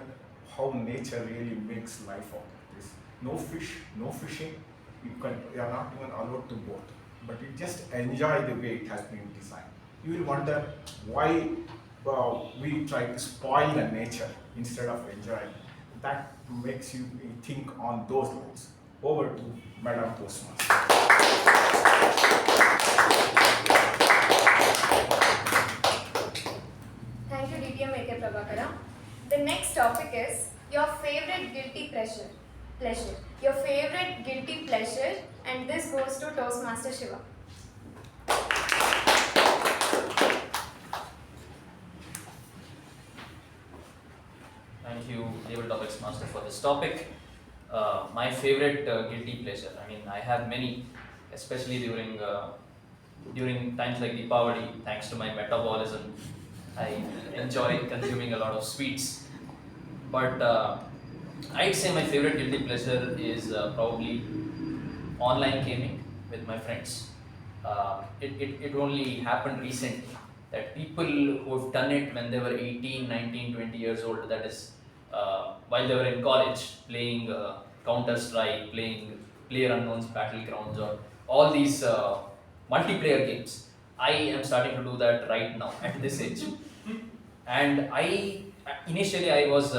how nature really makes life out of this. No fish, no fishing, you are not even allowed to boat. But you just enjoy the way it has been designed. You will wonder why we try to spoil the nature instead of enjoying. That makes you think on those lines. Over to Madam Toastmaster. Thank you, DTM K Prabhakara. The next topic is your favorite guilty pleasure. Your favorite guilty pleasure, and this goes to Toastmaster Shiva. Thank you, Tabletop Master, for this topic. My favorite guilty pleasure. I mean, I have many, especially during times like Deepavali. Thanks to my metabolism, I enjoy consuming a lot of sweets. But I'd say my favorite guilty pleasure is probably online gaming with my friends. It only happened recently that people who have done it when they were 18, 19, 20 years old, that is while they were in college, playing Counter-Strike, playing PlayerUnknown's Battlegrounds, or all these multiplayer games. I am starting to do that right now at this age. And initially I was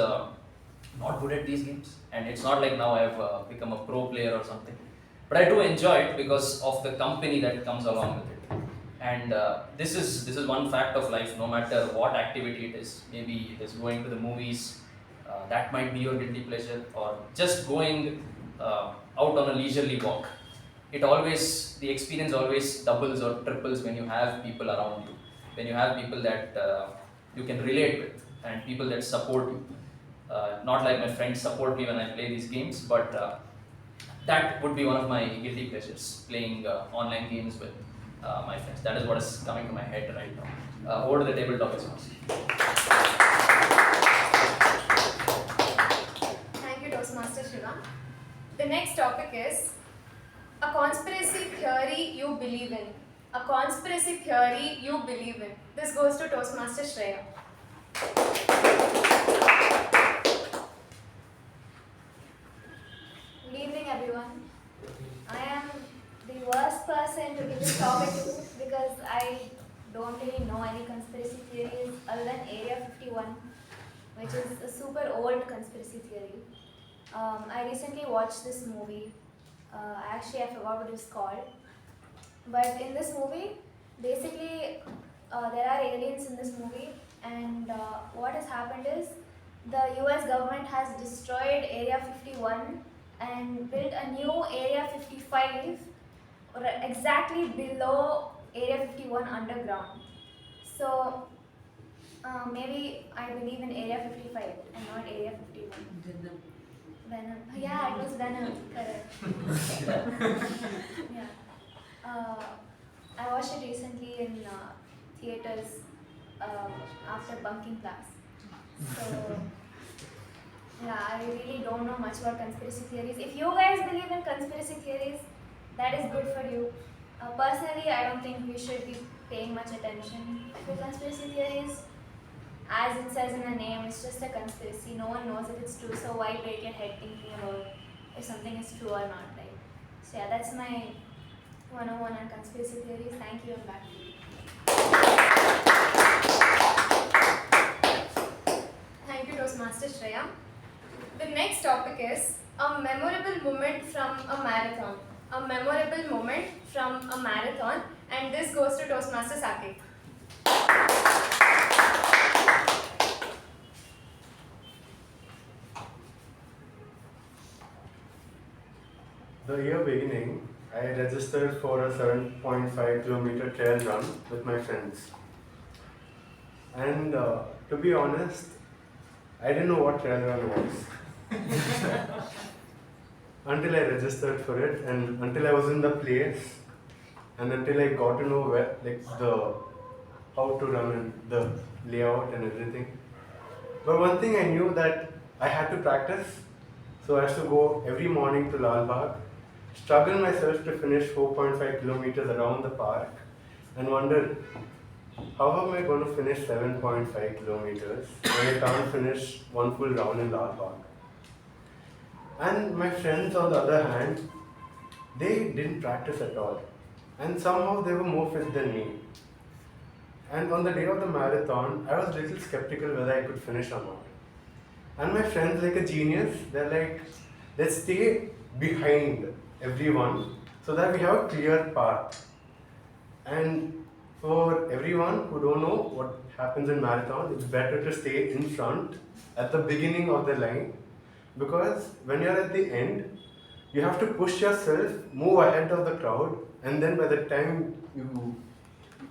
not good at these games, and it's not like now I've become a pro player or something. But I do enjoy it because of the company that comes along with it. And this is one fact of life. No matter what activity it is, maybe it is going to the movies, that might be your guilty pleasure, or just going out on a leisurely walk. The experience always doubles or triples when you have people around you, when you have people that you can relate with, and people that support you. Not like my friends support me when I play these games, but that would be one of my guilty pleasures, playing online games with my friends. That is what is coming to my head right now. Over to the tabletop Master. Thank you, Toastmaster Shiva. The next topic is a conspiracy theory you believe in. A conspiracy theory you believe in. This goes to Toastmaster Shreya. Good evening, everyone. I am the worst person to give this topic to because I don't really know any conspiracy theories other than Area 51, which is a super old conspiracy theory. I recently watched this movie. Actually, I forgot what it's called. But in this movie, basically, there are aliens in this movie, and what has happened is the US government has destroyed Area 51 and built a new Area 55 exactly below Area 51 underground. So maybe I believe in Area 55 and not Area 51. Venom. Yeah, it was Venom. Correct. Yeah. I watched it recently in theaters after bunking class. So yeah, I really don't know much about conspiracy theories. If you guys believe in conspiracy theories, that is good for you. Personally, I don't think we should be paying much attention to conspiracy theories. As it says in the name, it's just a conspiracy. No one knows if it's true, so why break your head thinking about if something is true or not, right? So yeah, that's my 101 on conspiracy theories. Thank you, and back to you. Thank you, Toastmaster Shreya. The next topic is a memorable moment from a marathon. A memorable moment from a marathon, and this goes to Toastmaster Saketh. the year beginning, I registered for a 7.5 kilometer trail run with my friends. And to be honest, I didn't know what trail run was. Until I registered for it, and until I was in the place, and until I got to know where, like how to run and the layout and everything. But one thing I knew that I had to practice, so I used to go every morning to Lal Bagh, struggle myself to finish 4.5 kilometers around the park, and wonder how am I going to finish 7.5 kilometers when I can't finish one full round in Lal Bagh. And my friends, on the other hand, they didn't practice at all. And somehow they were more fit than me. And on the day of the marathon, I was a little skeptical whether I could finish or not. And my friends, like a genius, they're like, let's stay behind everyone so that we have a clear path. And for everyone who don't know what happens in marathon, it's better to stay in front at the beginning of the line, because when you're at the end, you have to push yourself, move ahead of the crowd, and then by the time you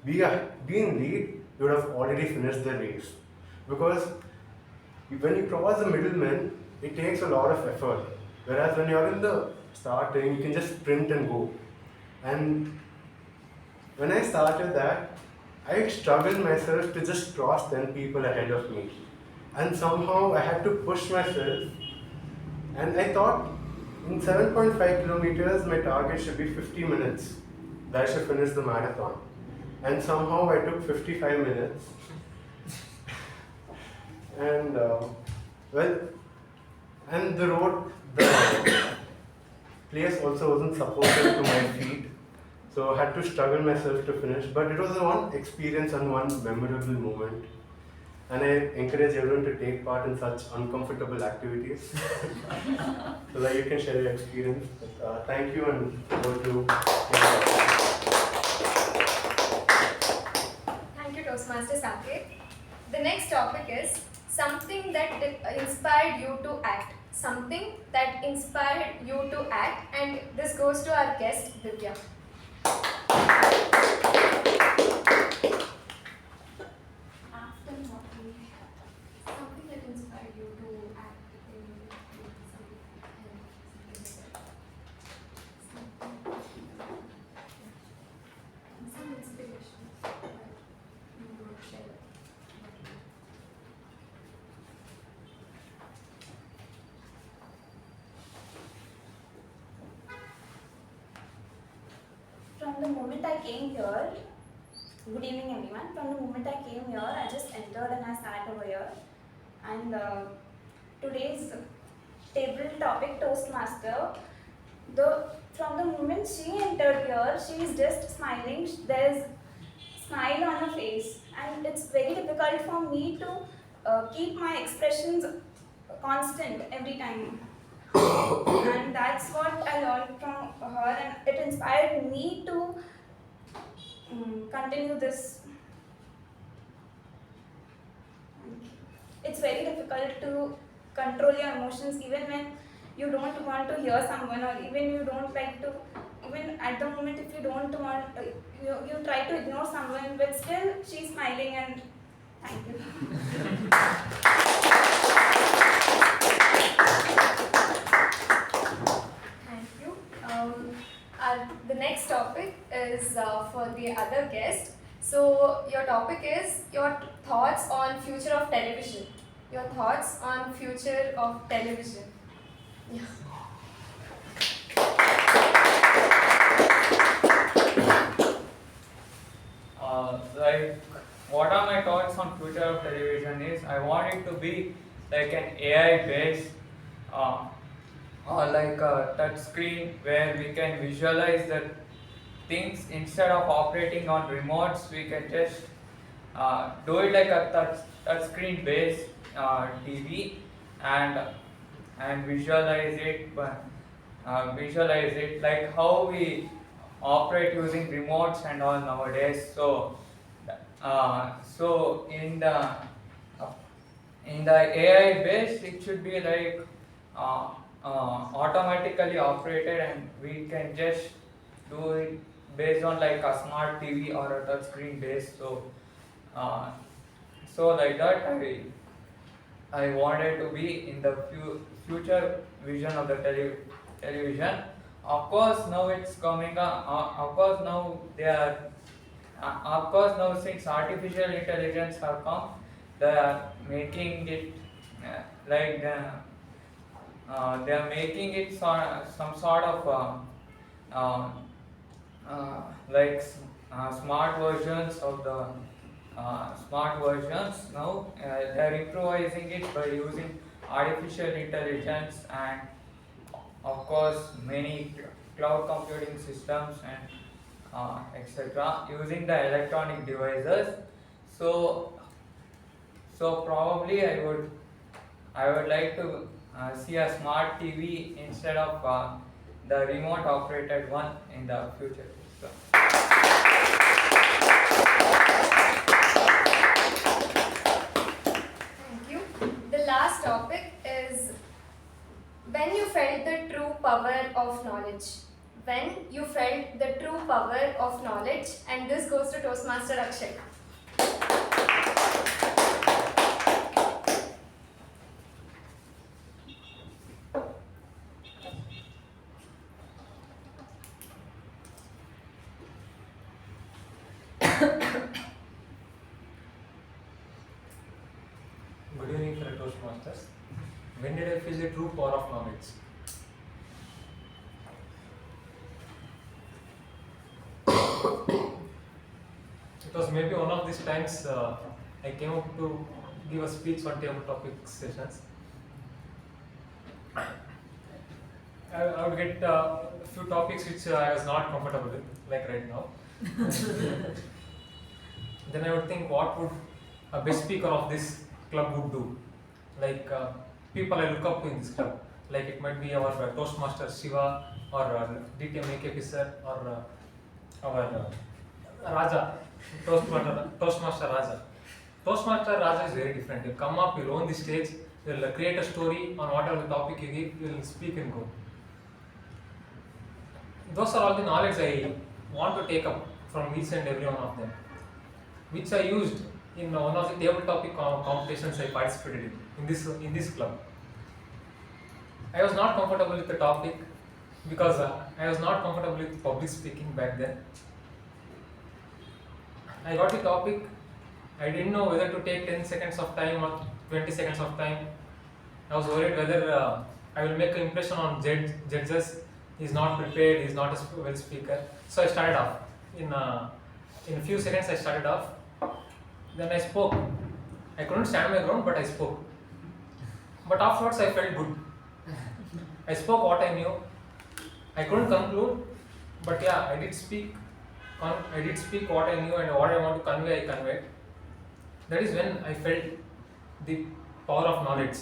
be in lead, you would have already finished the race. Because when you cross the middleman, it takes a lot of effort. Whereas when you're in the starting, you can just sprint and go. And when I started that, I struggled myself to just cross 10 people ahead of me. And somehow I had to push myself. And I thought in 7.5 kilometers, my target should be 50 minutes. That I should finish the marathon. And somehow I took 55 minutes. And and the road, the place also wasn't supportive to my feet. So I had to struggle myself to finish. But it was one experience and one memorable moment. And I encourage everyone to take part in such uncomfortable activities so that you can share your experience. But, thank you, and over to Thank you, Toastmaster Saketh. The next topic is something that inspired you to act. Something that inspired you to act, and this goes to our guest, Divya. Something that inspired you to act in some inspiration that you would share. From the moment I came here, good evening everyone. From the moment I came here, I just entered and I sat over here. And today's table topic, Toastmaster, from the moment she entered here, she is just smiling. There's smile on her face, and it's very difficult for me to keep my expressions constant every time. And that's what I learned from her, and it inspired me to continue this. It's very difficult to control your emotions even when you don't want to hear someone, or even you don't like to, even at the moment if you don't want, you try to ignore someone, but still she's smiling, and thank you. Thank you. The next topic is for the other guest. So your topic is your thoughts on future of television. Your thoughts on future of television. Yeah. Like, what are my thoughts on future of television is I want it to be like an AI based or like a touch screen where we can visualize the things instead of operating on remotes. We can just do it like a touch screen based TV and visualize it, but visualize it like how we operate using remotes and all nowadays. So in the AI base, it should be like automatically operated, and we can just do it based on like a smart TV or a touch screen base. So like that I wanted to be in the future vision of the television. Of course now it's coming up, of course now they are of course now since artificial intelligence have come, they are making it like they are making it some sort of smart versions of the smart versions now. They are improvising it by using artificial intelligence and of course many cloud computing systems and etc. using the electronic devices. So probably I would like to see a smart TV instead of the remote operated one in the future. So. Thank you. The last topic is when you felt the true power of knowledge. When you felt the true power of knowledge, and this goes to Toastmaster Akshay. Good evening, fellow Toastmasters. When did I feel the true power of knowledge? It was maybe one of these times I came up to give a speech on table topic sessions. I would get a few topics which I was not comfortable with, like right now. Then I would think, what would a best speaker of this club would do? Like people I look up to in this club. Like it might be our Toastmaster Shiva or DTM AKP sir or our Raja, Toastmaster Raja. Toastmaster Raja is very different. He'll come up, he'll own the stage, he'll create a story on whatever the topic you give, he'll speak and go. Those are all the knowledge I want to take up from each and every one of them, which I used in one of the table topic competitions I participated in this club. I was not comfortable with the topic because I was not comfortable with public speaking back then. I got the topic, I didn't know whether to take 10 seconds of time or 20 seconds of time. I was worried whether I will make an impression on judges. He's not prepared, he's not a well speaker. So I started off. In a few seconds I started off. Then I spoke. I couldn't stand my ground, but I spoke. But afterwards I felt good. I spoke what I knew. I couldn't conclude, but yeah, I did speak what I knew, and what I want to convey, I conveyed. That is when I felt the power of knowledge.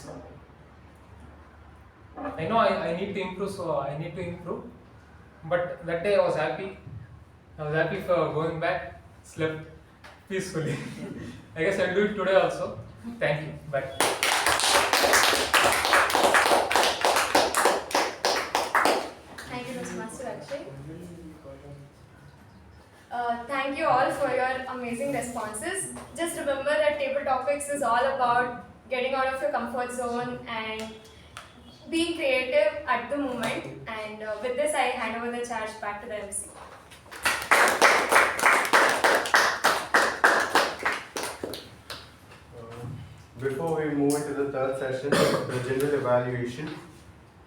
I know I need to improve, so I need to improve. But that day I was happy. I was happy for going back, slept peacefully. I guess I'll do it today also. Thank you. Bye. Thank you, Toastmaster Akshay. Thank you all for your amazing responses. Just remember that Table Topics is all about getting out of your comfort zone and being creative at the moment. And with this, I hand over the charge back to the MC. Before we move into the third session, the general evaluation,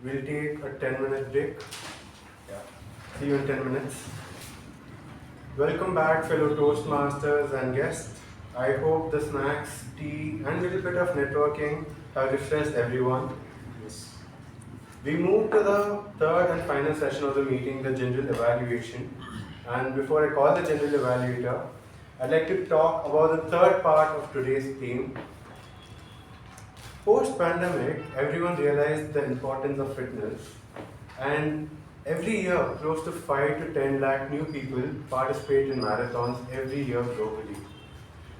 we'll take a 10-minute break. See you in 10 minutes. Welcome back, fellow Toastmasters and guests. I hope the snacks, tea, and a little bit of networking have refreshed everyone. Yes. We move to the third and final session of the meeting, the general evaluation. And before I call the general evaluator, I'd like to talk about the third part of today's theme. Post-pandemic, everyone realized the importance of fitness, and every year, close to 5 to 10 lakh new people participate in marathons every year globally.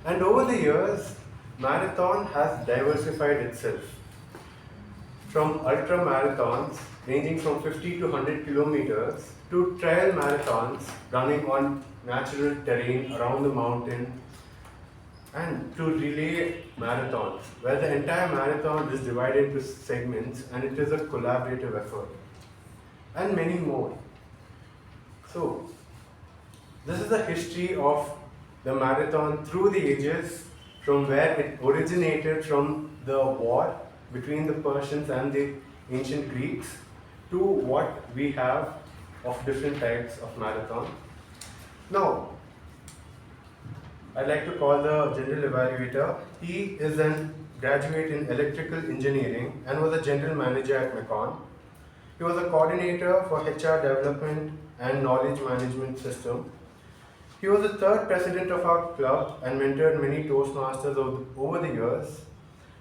And over the years, marathon has diversified itself. from ultra marathons ranging from 50 to 100 kilometers to trail marathons running on natural terrain around the mountain, and to relay marathons where the entire marathon is divided into segments and it is a collaborative effort, and many more. So, this is the history of the marathon through the ages, from where it originated from the war between the Persians and the ancient Greeks to what we have of different types of marathon. Now, I'd like to call the general evaluator. He is a graduate in electrical engineering and was a general manager at Mecon. He was a coordinator for HR development and knowledge management system. He was the third president of our club and mentored many Toastmasters over the years,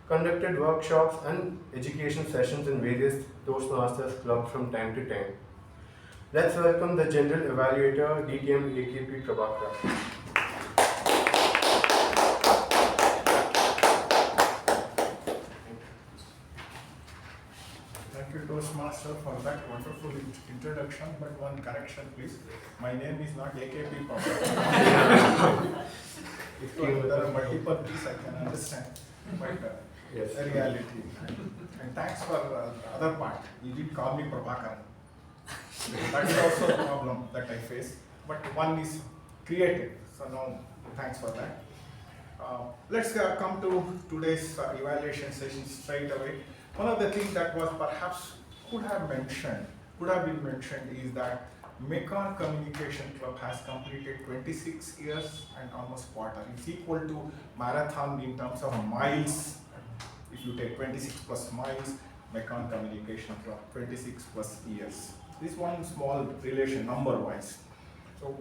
conducted workshops and education sessions in various Toastmasters clubs from time to time. Let's welcome the general evaluator, DTM K Prabhakara. Thank you, Toastmaster, for that wonderful introduction. But one correction, please. My name is not AKP Prabhakara. If there are multiple things I can understand, but yes, the reality. And thanks for the other part. You did call me Prabhakara. That is also a problem that I face. But one is created. So now, thanks for that. Let's come to today's evaluation session straight away. One of the things that was perhaps could have been mentioned is that Mecon Communication Club has completed 26 years and almost quarter. It's equal to marathon in terms of miles. If you take 26 plus miles, Mecon Communication Club, 26 plus years. This one small relation number wise. So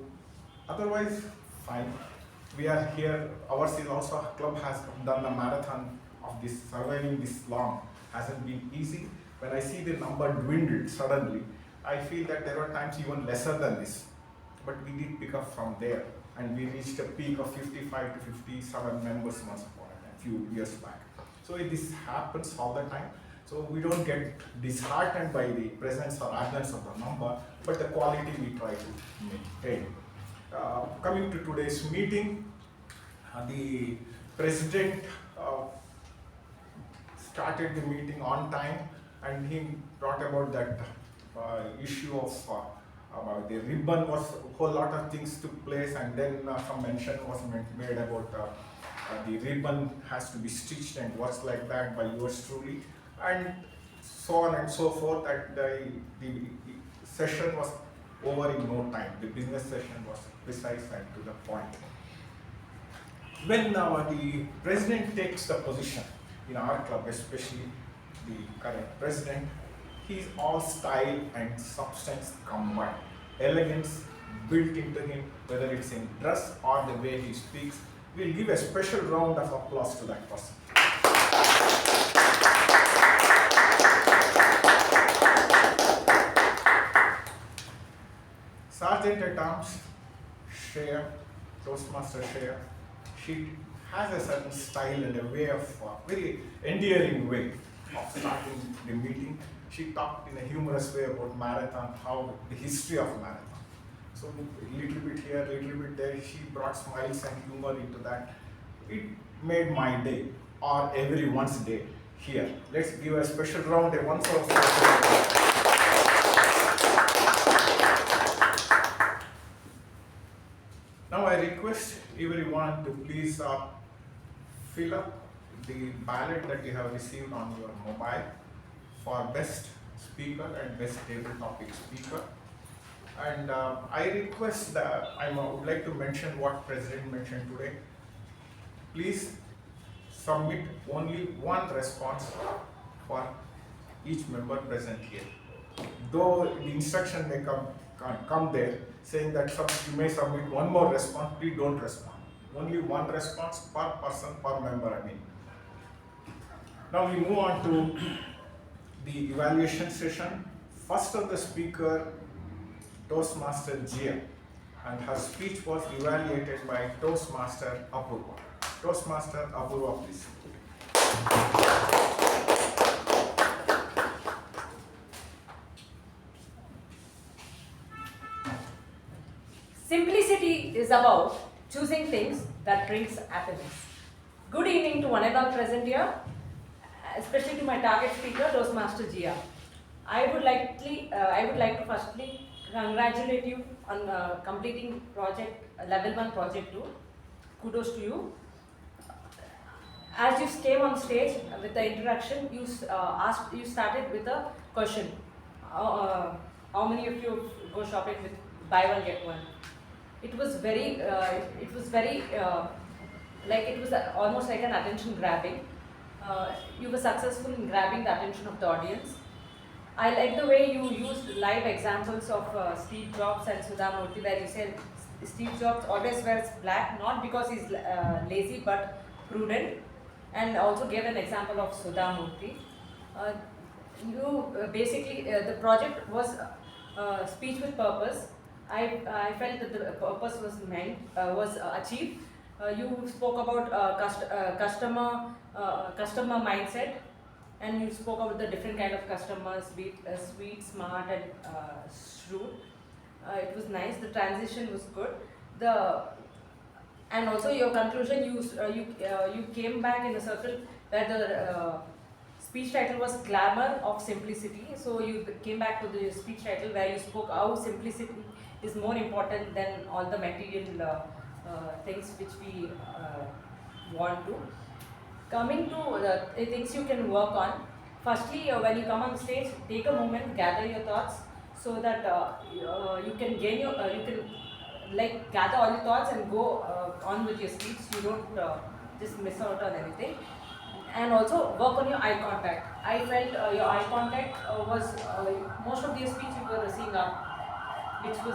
otherwise, fine. We are here, ours is also, a club has done a marathon of this, surviving this long. Hasn't been easy. When I see the number dwindled suddenly, I feel that there are times even lesser than this. But we did pick up from there, and we reached a peak of 55 to 57 members once upon a few years back. So this happens all the time. So we don't get disheartened by the presence or absence of the number, but the quality we try to maintain. Coming to today's meeting, the president started the meeting on time, and he brought about that issue of about the ribbon. Was a whole lot of things took place, and then some mention was made about the ribbon has to be stitched and works like that by yours truly, and so on and so forth. And the session was over in no time. The business session was precise and to the point. When the president takes the position in our club, especially the current president, he's all style and substance combined. Elegance built into him, whether it's in dress or the way he speaks. We'll give a special round of applause to that person. Sergeant at Arms, Shreya, Toastmaster Shreya, she has a certain style and a way of, very endearing way of starting the meeting. She talked in a humorous way about marathon, how the history of marathon. So a little bit here, a little bit there, she brought smiles and humor into that. It made my day, or everyone's day here. Let's give a special round, a once of applause. Now I request everyone to please fill up the ballot that you have received on your mobile for best speaker and best table topic speaker. And I request that I would like to mention what President mentioned today. Please submit only one response for each member present here. Though the instruction may come there saying that you may submit one more response, please don't respond. Only one response per person, per member, I mean. Now we move on to the evaluation session. First of the speaker, Toastmaster Jia, and her speech was evaluated by Toastmaster Apoorva. Toastmaster Apoorva, please. is about choosing things that brings happiness. Good evening to one and all present here, especially to my target speaker, Toastmaster Jia. I would like to firstly congratulate you on completing project level 1 project 2. Kudos to you. As you came on stage with the introduction, you started with a question. How many of you go shopping with buy one get one? It was very almost like an attention grabbing. You were successful in grabbing the attention of the audience. I like the way you used live examples of Steve Jobs and Sudha Murthy, where you said Steve Jobs always wears black, not because he's lazy but prudent, and also gave an example of Sudha Murthy. The project was speech with purpose. I felt that the purpose was achieved. You spoke about customer mindset, and you spoke about the different kind of customers, be it sweet, smart, and shrewd. It was nice. The transition was good. And also your conclusion, you came back in a circle where the speech title was Glamour of Simplicity. So you came back to the speech title where you spoke how simplicity is more important than all the material things which we want to. Coming to the things you can work on. Firstly, when you come on stage, take a moment, gather your thoughts, so that you can gather all your thoughts and go on with your speech. You don't just miss out on anything. And also work on your eye contact. I felt your eye contact was most of your speech you were seeing up, which I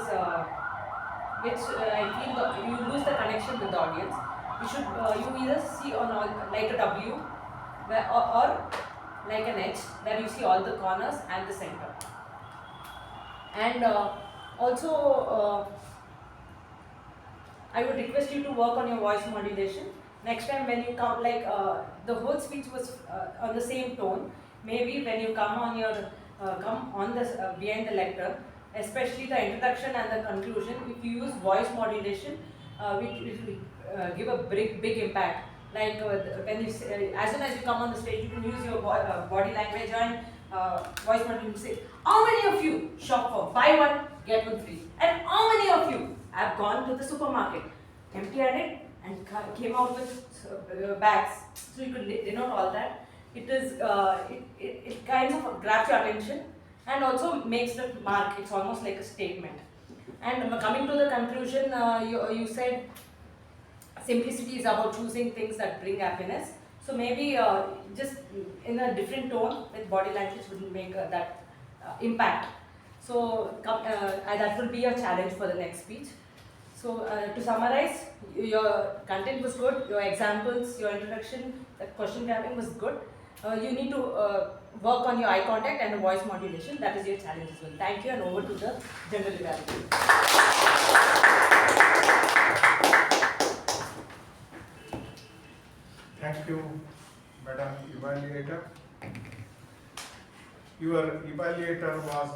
feel you lose the connection with the audience. You should you either see on all like a W, or like an H, where you see all the corners and the center. And also I would request you to work on your voice modulation. Next time when you come, the whole speech was on the same tone. Maybe when you come on behind the lectern, especially the introduction and the conclusion, if you use voice modulation, which will give a big impact. Like when you as soon as you come on the stage, you can use your body language and voice modulation. Say, how many of you shop for buy one get one free? And how many of you have gone to the supermarket, empty-handed, and came out with bags? So you could denote all that. It kind of grabs your attention and also makes the mark. It's almost like a statement. And coming to the conclusion, you said simplicity is about choosing things that bring happiness. So maybe just in a different tone with body language would make that impact. So that will be your challenge for the next speech. So to summarize, your content was good, your examples, your introduction, the question grabbing was good. You need to work on your eye contact and voice modulation. That is your challenge as well. Thank you, and over to the general evaluation. Thank you, Madam Evaluator. Your evaluator was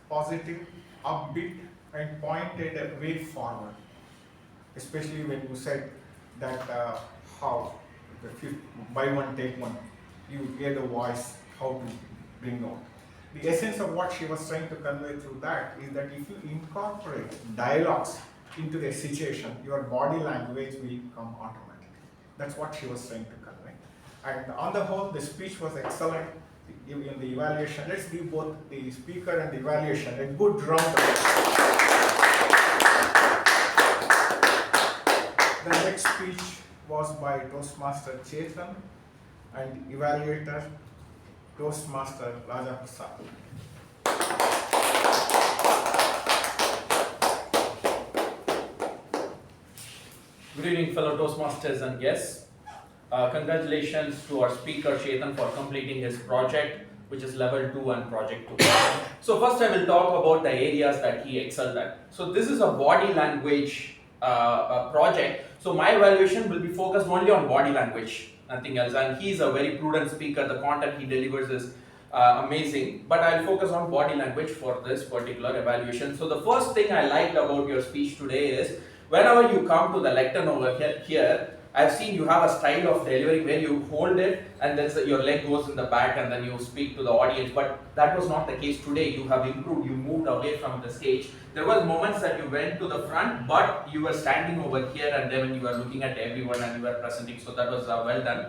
positive, upbeat, and pointed a way forward. Especially when you said that how if you buy one take one, you gave the voice how to bring out. The essence of what she was trying to convey through that is that if you incorporate dialogues into the situation, your body language will come automatically. That's what she was trying to convey. And on the whole, the speech was excellent. In the evaluation, let's give both the speaker and the evaluation a good round of applause. The next speech was by Toastmaster Chetan and evaluator Toastmaster Shivaprasad. Good evening, fellow Toastmasters and guests. Congratulations to our speaker Chetan for completing his project, which is level 2 and project 2. So first I will talk about the areas that he excelled at. So this is a body language project. So my evaluation will be focused only on body language, nothing else. And he is a very prudent speaker. The content he delivers is amazing. But I'll focus on body language for this particular evaluation. So the first thing I liked about your speech today is whenever you come to the lectern over here, I've seen you have a style of delivering where you hold it and then your leg goes in the back and then you speak to the audience. But that was not the case today. You have improved. You moved away from the stage. There were moments that you went to the front, but you were standing over here and then you were looking at everyone and you were presenting. So that was well done.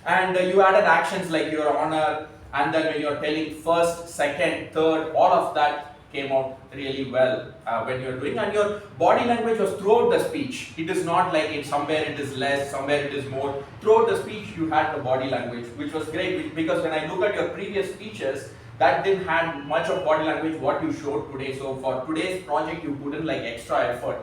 And you added actions like your honor, and then when you're telling first, second, third, all of that came out really well when you're doing, and your body language was throughout the speech. It is not like somewhere it is less, somewhere it is more. Throughout the speech you had the body language, which was great, because when I look at your previous speeches, that didn't have much of body language what you showed today. So for today's project you put in like extra effort,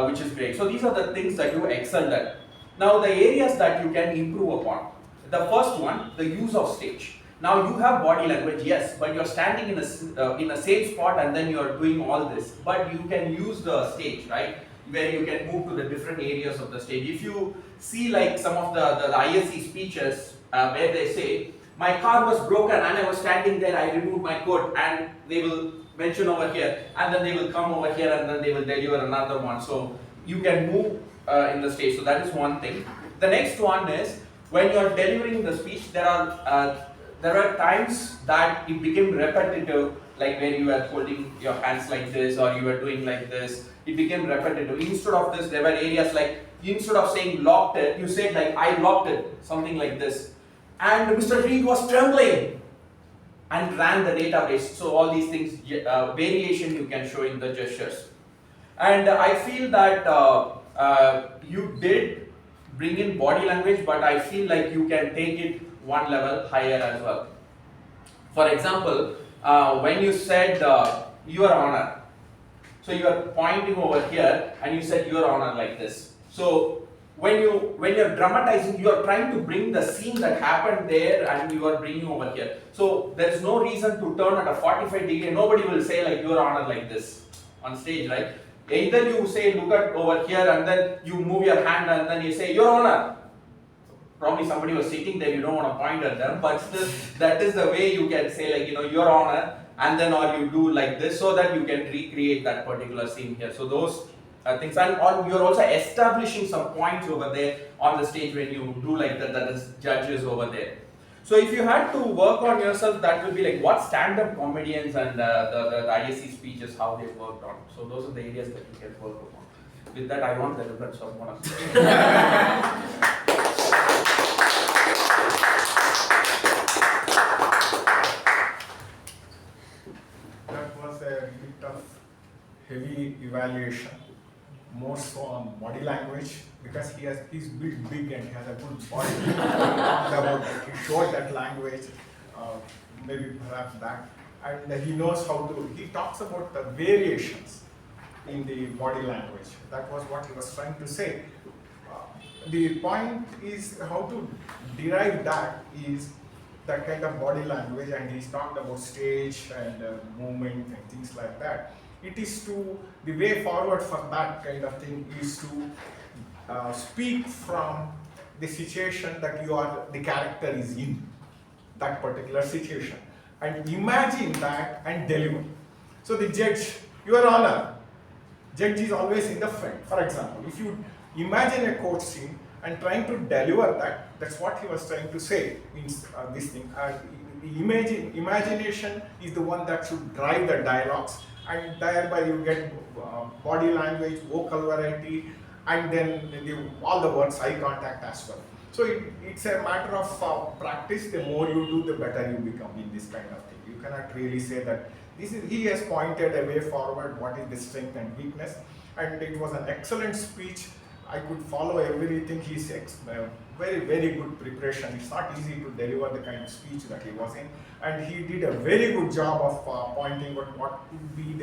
which is great. So these are the things that you excelled at. Now the areas that you can improve upon. The first one, the use of stage. Now you have body language, yes, but you're standing in a same spot and then you're doing all this. But you can use the stage, right? Where you can move to the different areas of the stage. If you see like some of the ISC speeches where they say, my car was broken and I was standing there, I removed my coat, and they will mention over here, and then they will come over here and then they will deliver another one. So you can move in the stage. So that is one thing. The next one is, when you're delivering the speech, there are times that it became repetitive, like where you were holding your hands like this or you were doing like this. It became repetitive. Instead of this, there were areas like, instead of saying locked it, you said like, I locked it, something like this. And Mr. Reed was trembling and ran the database. So all these things, variation you can show in the gestures. And I feel that you did bring in body language, but I feel like you can take it one level higher as well. For example, when you said your honor, so you are pointing over here and you said your honor like this. So when you're dramatizing, you are trying to bring the scene that happened there and you are bringing over here. So there is no reason to turn at a 45 degree. Nobody will say like your honor like this on stage, right? Either you say look at over here and then you move your hand and then you say your honor. Probably somebody was sitting there, you don't want to point at them, but still that is the way you can say like, your honor, and then or you do like this so that you can recreate that particular scene here. So those things, and you're also establishing some points over there on the stage when you do like that is judges over there. So if you had to work on yourself, that will be like what stand-up comedians and the ISC speeches, how they worked on. So those are the areas that you can work on. With that, I want the reference of one of them. That was a bit of heavy evaluation, more so on body language, because he's built big and he has a good body. He showed that language, maybe perhaps that, and he knows how to. He talks about the variations in the body language. That was what he was trying to say. The point is how to derive that is that kind of body language, and he's talked about stage and movement and things like that. It is to, the way forward for that kind of thing is to speak from the situation that the character is in, that particular situation, and imagine that and deliver. So the judge, your honor, judge is always in the front. For example, if you imagine a court scene and trying to deliver that, that's what he was trying to say in this thing. Imagination is the one that should drive the dialogues, and thereby you get body language, vocal variety, and then all the words, eye contact as well. So it's a matter of practice. The more you do, the better you become in this kind of thing. You cannot really say that he has pointed a way forward, what is the strength and weakness, and it was an excellent speech. I could follow everything. He's very, very good preparation. It's not easy to deliver the kind of speech that he was in, and he did a very good job of pointing out what could be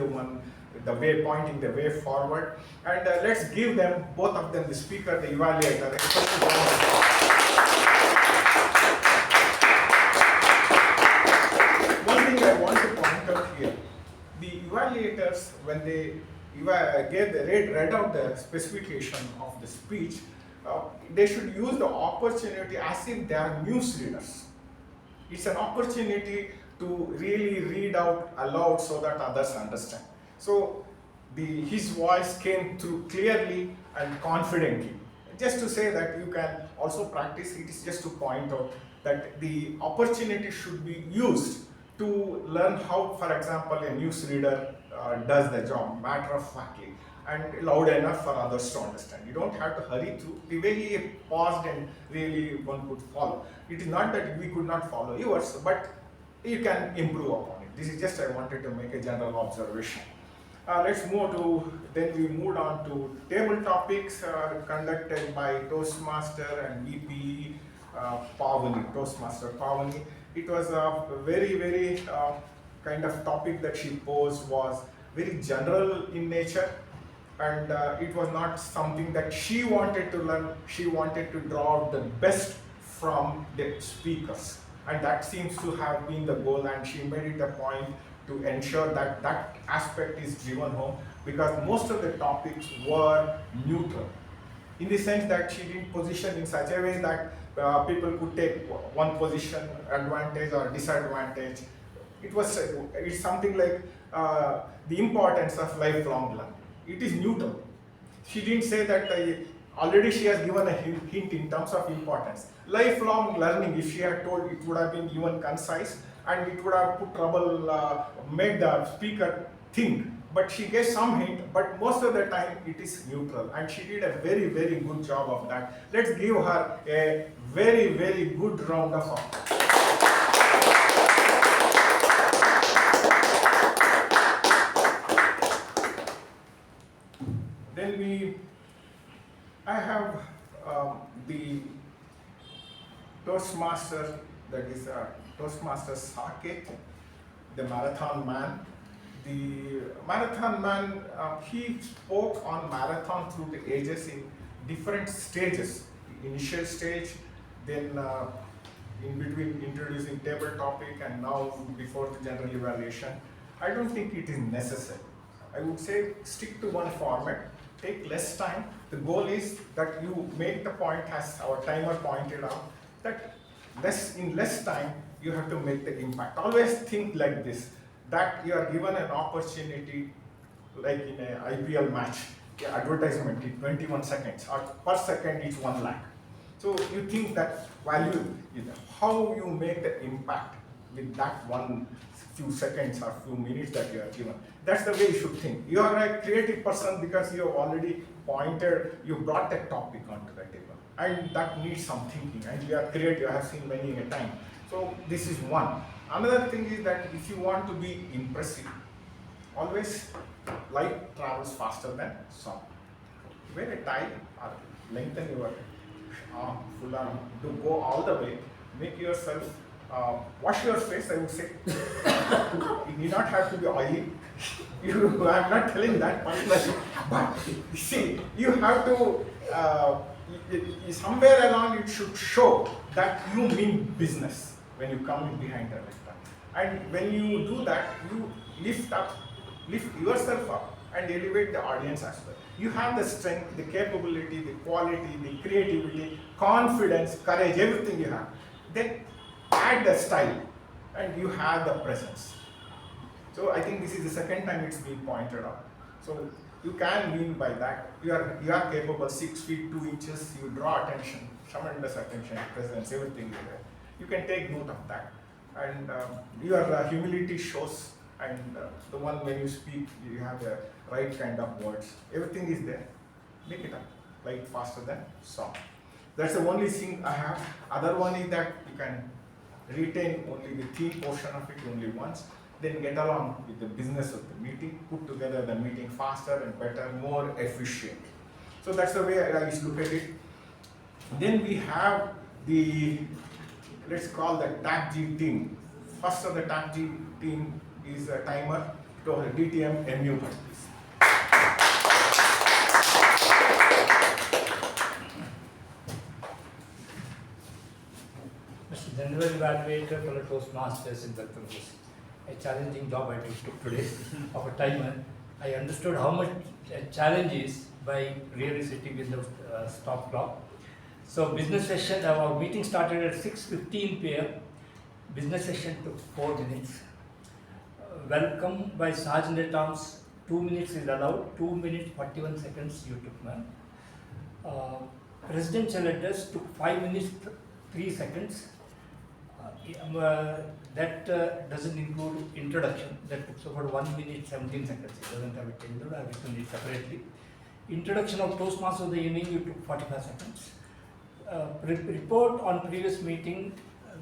pointing the way forward. And let's give them, both of them, the speaker, the evaluator. One thing I want to point out here, the evaluators, when they read out the specification of the speech, they should use the opportunity as if they are news readers. It's an opportunity to really read out aloud so that others understand. So his voice came through clearly, and confidently. Just to say that you can also practice, it is just to point out that the opportunity should be used to learn how, for example, a newsreader does the job, matter of factly, and loud enough for others to understand. You don't have to hurry through. The way he paused and really one could follow. It is not that we could not follow yours, but you can improve upon it. This is just I wanted to make a general observation. Let's move to, then we moved on to table topics conducted by Toastmaster and VP Pavani, Toastmaster Pavani. It was a very kind of topic that she posed was very general in nature, and it was not something that she wanted to learn. She wanted to draw out the best from the speakers, and that seems to have been the goal, and she made it a point to ensure that that aspect is driven home, because most of the topics were neutral, in the sense that she didn't position in such a way that people could take one position, advantage or disadvantage. It's something like the importance of lifelong learning. It is neutral. She didn't say that already she has given a hint in terms of importance. Lifelong learning, if she had told, it would have been even concise, and it would have put trouble, made the speaker think. But she gave some hint, but most of the time it is neutral, and she did a very good job of that. Let's give her a very good round of applause. Then I have the Toastmaster, that is Toastmaster Saketh, the marathon man. The marathon man, he spoke on marathon through the ages in different stages. Initial stage, then in between introducing table topic, and now before the general evaluation. I don't think it is necessary. I would say stick to one format, take less time. The goal is that you make the point, as our timer pointed out, that in less time you have to make the impact. Always think like this, that you are given an opportunity, like in an IPL match, advertisement in 21 seconds, or per second is 1 lakh. So you think that value, how you make the impact with that one few seconds or few minutes that you are given. That's the way you should think. You are a creative person because you have already pointed, you brought that topic onto the table. And that needs some thinking, and you are creative, I have seen many a time. So this is one. Another thing is that if you want to be impressive, always light travels faster than sound. Wear a tie or lengthen your arm, full arm, to go all the way, make yourself, wash your face, I would say. You need not have to be oily. I'm not telling that particularly, but see, you have to, somewhere along it should show that you mean business when you come in behind the lectern. And when you do that, you lift yourself up and elevate the audience as well. You have the strength, the capability, the quality, the creativity, confidence, courage, everything you have. Then add the style and you have the presence. So I think this is the second time it's been pointed out. So you can win by that. You are capable, 6 feet 2 inches, you draw attention, tremendous attention, presence, everything is there. You can take note of that. And your humility shows, and the one when you speak, you have the right kind of words. Everything is there. Make it up, like faster than sound. That's the only thing I have. Other one is that you can retain only the theme portion of it only once, then get along with the business of the meeting, put together the meeting faster and better, more efficient. So that's the way I look at it. Then we have the, let's call the TAPG team. First of the TAPG team is a timer to DTM MU Bhat. Mr. General Evaluator for the Toastmasters in Welcome. A challenging job I took today of a timer. I understood how much a challenge is by really sitting in the stop clock. So business session, our meeting started at 6:15 p.m. Business session took 4 minutes. Welcome by Sergeant at Arms, 2 minutes is allowed, 2 minutes 41 seconds you took, ma'am. Presidential address took 5 minutes 3 seconds. That doesn't include introduction. That took about 1 minute 17 seconds. It doesn't have it included. I have written it separately. Introduction of Toastmasters of the evening, you took 45 seconds. Report on previous meeting,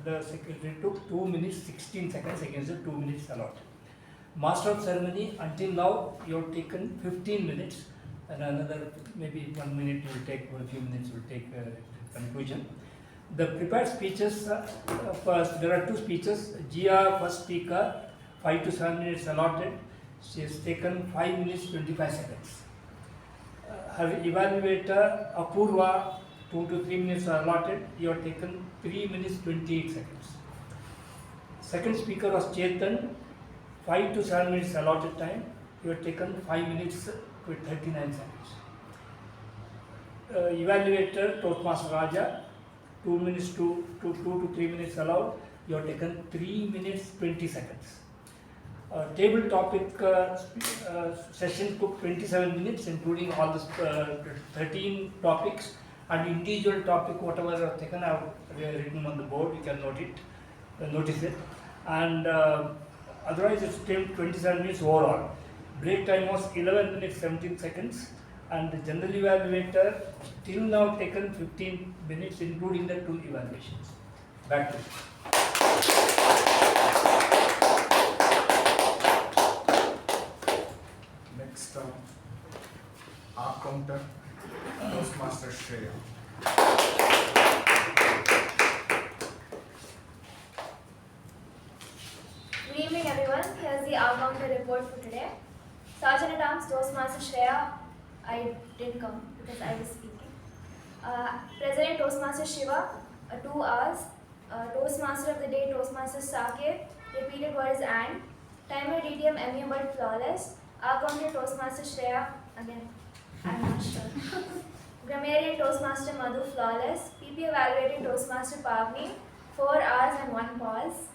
the secretary took 2 minutes 16 seconds against the 2 minutes allotted. Master of ceremony, until now you have taken 15 minutes, and another maybe 1 minute you will take, or a few minutes will take conclusion. The prepared speeches, first there are 2 speeches. Gia, first speaker, 5 to 7 minutes allotted. She has taken 5 minutes 25 seconds. Her evaluator, Apoorva, 2 to 3 minutes are allotted. You have taken 3 minutes 28 seconds. Second speaker was Chetan, 5 to 7 minutes allotted time. You have taken 5 minutes with 39 seconds. Evaluator, Toastmaster Raja, 2 minutes to 3 minutes allowed. You have taken 3 minutes 20 seconds. Table topic session took 27 minutes, including all the 13 topics, and individual topic, whatever I have taken, I have written on the board. You can notice it. And otherwise, it's 27 minutes overall. Break time was 11 minutes 17 seconds, and the general evaluator till now taken 15 minutes, including the 2 evaluations. Back to you. Next, our counter, Toastmaster Shreya. Good evening, everyone. Here's the counter report for today. Sergeant at Arms, Toastmaster Shreya. I didn't come because I was speaking. President Toastmaster Shiva, 2 hours. Toastmaster of the day, Toastmaster Saketh. Repeated word is and. Timer DTM MU but flawless. Counter Toastmaster Shreya. Again, I'm not sure. Grammarian Toastmaster Madhu flawless. PP evaluated Toastmaster Pavani, 4 hours and 1 pause.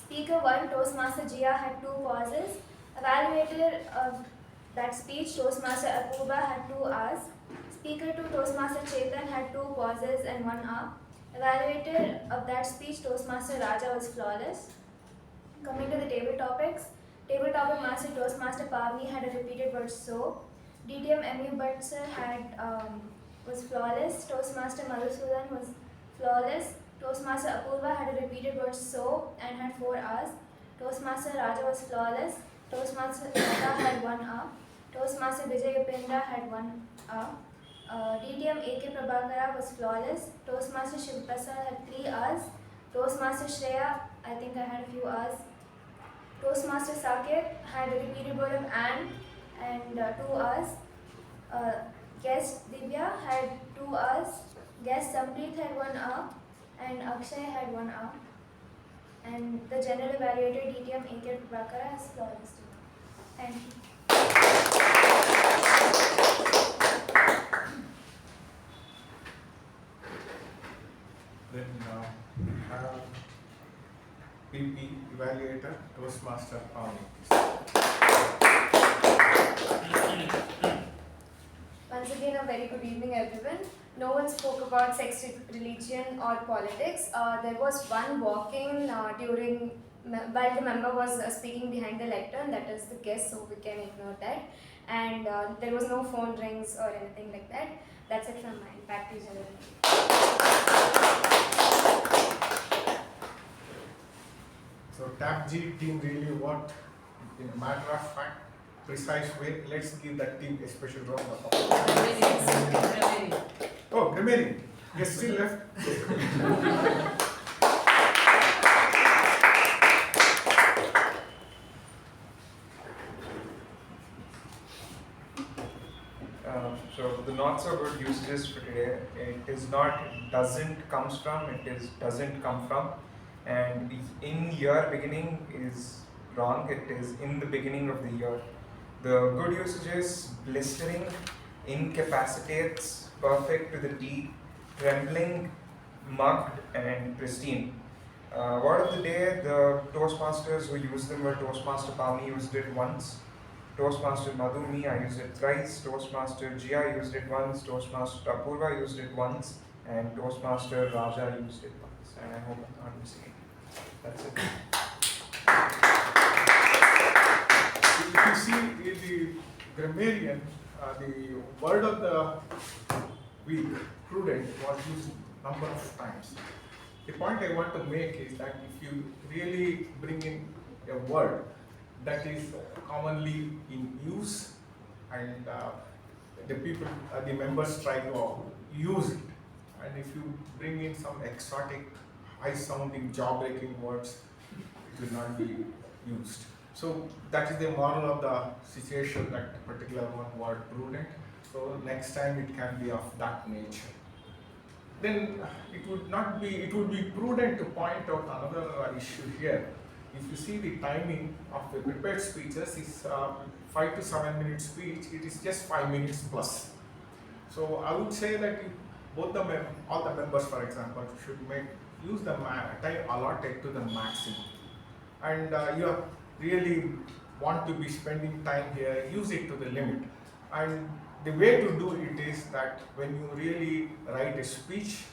Speaker 1, Toastmaster Gia had 2 pauses. Evaluator of that speech, Toastmaster Apoorva had 2 hours. Speaker 2, Toastmaster Chetan had 2 pauses and 1 hour. Evaluator of that speech, Toastmaster Raja was flawless. Coming to the table topics, table topic master Toastmaster Pavani had a repeated word so. DTM MU but sir was flawless. Toastmaster Madhusudan was flawless. Toastmaster Apoorva had a repeated word so and had 4 hours. Toastmaster Raja was flawless. Toastmaster Latha had 1 hour. Toastmaster Vijay Upendra had 1 hour. DTM K Prabhakara was flawless. Toastmaster Shivaprasad had 3 hours. Toastmaster Shreya, I think I had a few hours. Toastmaster Saketh had a repeated word of and 2 hours. Guest Divya had 2 hours. Guest Sampreeth had 1 hour. And Akshay had 1 hour. And the general evaluator DTM K Prabhakara has flawless. Thank you. Then have PP evaluator, Toastmaster Pavani. Once again, a very good evening, everyone. No one spoke about sex, religion, or politics. There was one walk-in while the member was speaking behind the lectern, that is the guest, so we can ignore that. And there was no phone rings or anything like that. That's it from mine. Back to you, General. So TAPG team really worked in a matter of fact, precise way. Let's give that team a special round of applause. Oh, Grammarian. Yes, still left. So the not so good usages for today, it is not doesn't comes from, it is doesn't come from, and in year beginning is wrong, it is in the beginning of the year. The good usages: blistering, incapacitates, perfect to the T, trembling, mugged, and pristine. Word of the day: the Toastmasters who used them were Toastmaster Pavani used it once, Toastmaster Madhumi, I used it thrice. Toastmaster Jia used it once. Toastmaster Apoorva used it once. And Toastmaster Raja used it once. And I hope I'm not missing it. That's it. If you see in the Grammarian, the word of the week, prudent, was used number of times. The point I want to make is that if you really bring in a word that is commonly in use and the people, the members try to use it, and if you bring in some exotic, high-sounding, jaw-breaking words, it will not be used. So that is the moral of the situation, that particular one word, prudent. So next time it can be of that nature. Then it would be prudent to point out another issue here. If you see the timing of the prepared speeches is 5 to 7 minute speech, it is just 5 minutes plus. So I would say that all the members, for example, should use the time allotted to the maximum. And you really want to be spending time here, use it to the limit. And the way to do it is that when you really write a speech,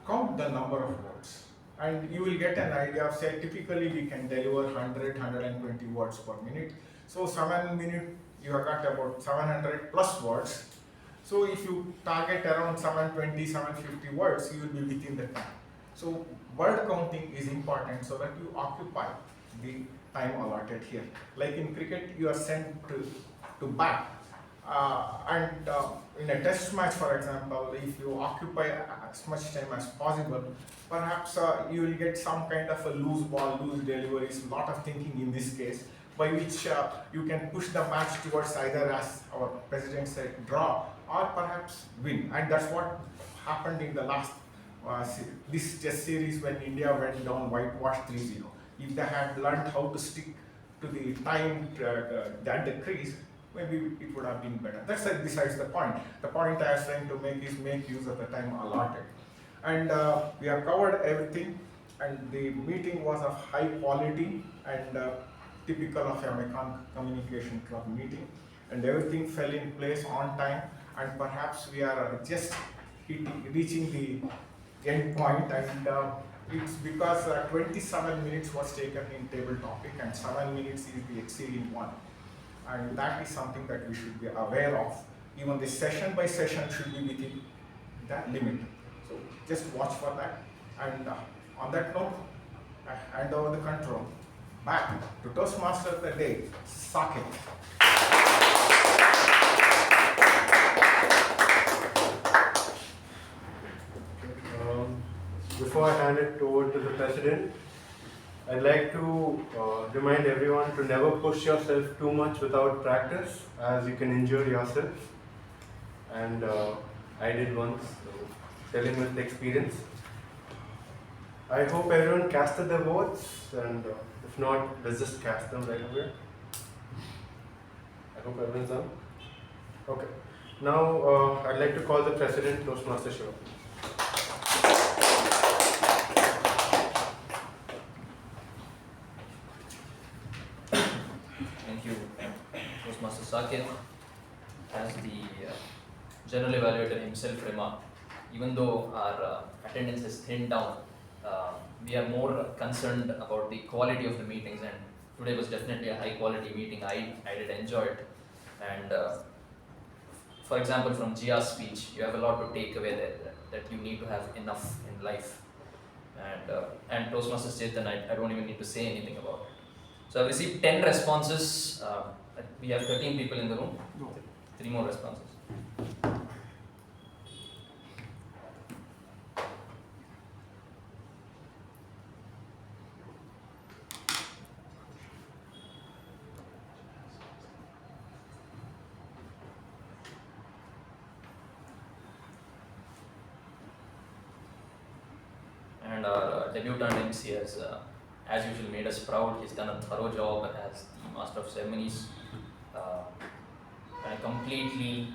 count the number of words. And you will get an idea of, say, typically we can deliver 100, 120 words per minute. So 7 minutes, you have got about 700 plus words. So if you target around 720, 750 words, you will be within the time. So word counting is important so that you occupy the time allotted here. Like in cricket, you are sent to bat. In a test match, for example, if you occupy as much time as possible, perhaps you will get some kind of a loose ball, loose deliveries, a lot of thinking in this case, by which you can push the match towards either, as our president said, draw, or perhaps win. And that's what happened in the last this test series when India went down whitewashed 3-0. If they had learned how to stick to the time at the crease, maybe it would have been better. That's besides the point. The point I was trying to make is make use of the time allotted. And we have covered everything, and the meeting was of high quality and typical of a Mekong Communication Club meeting. And everything fell in place on time, and perhaps we are just reaching the end point, and it's because 27 minutes was taken in table topic and 7 minutes is the exceeding one. And that is something that we should be aware of. Even the session by session should be within that limit. So just watch for that. And on that note, I hand over the control back to Toastmaster of the day, Saketh. Before I hand it over to the president, I'd like to remind everyone to never push yourself too much without practice, as you can injure yourself. And I did once, so telling with experience. I hope everyone casted their votes, and if not, let's just cast them right away. I hope everyone's done. Okay. Now I'd like to call the president, Toastmaster Shiva. Toastmaster Saketh, as the general evaluator himself remarked, even though our attendance is thinned down, we are more concerned about the quality of the meetings, and today was definitely a high quality meeting. I did enjoy it, and for example, from Jia's speech, you have a lot to take away there, that you need to have enough in life, and Toastmasters Chetan, I don't even need to say anything about it. So I've received 10 responses. We have 13 people in the room. 3 more responses. And our debutant MC has, as usual, made us proud. He's done a thorough job as the Master of Ceremonies. And a completely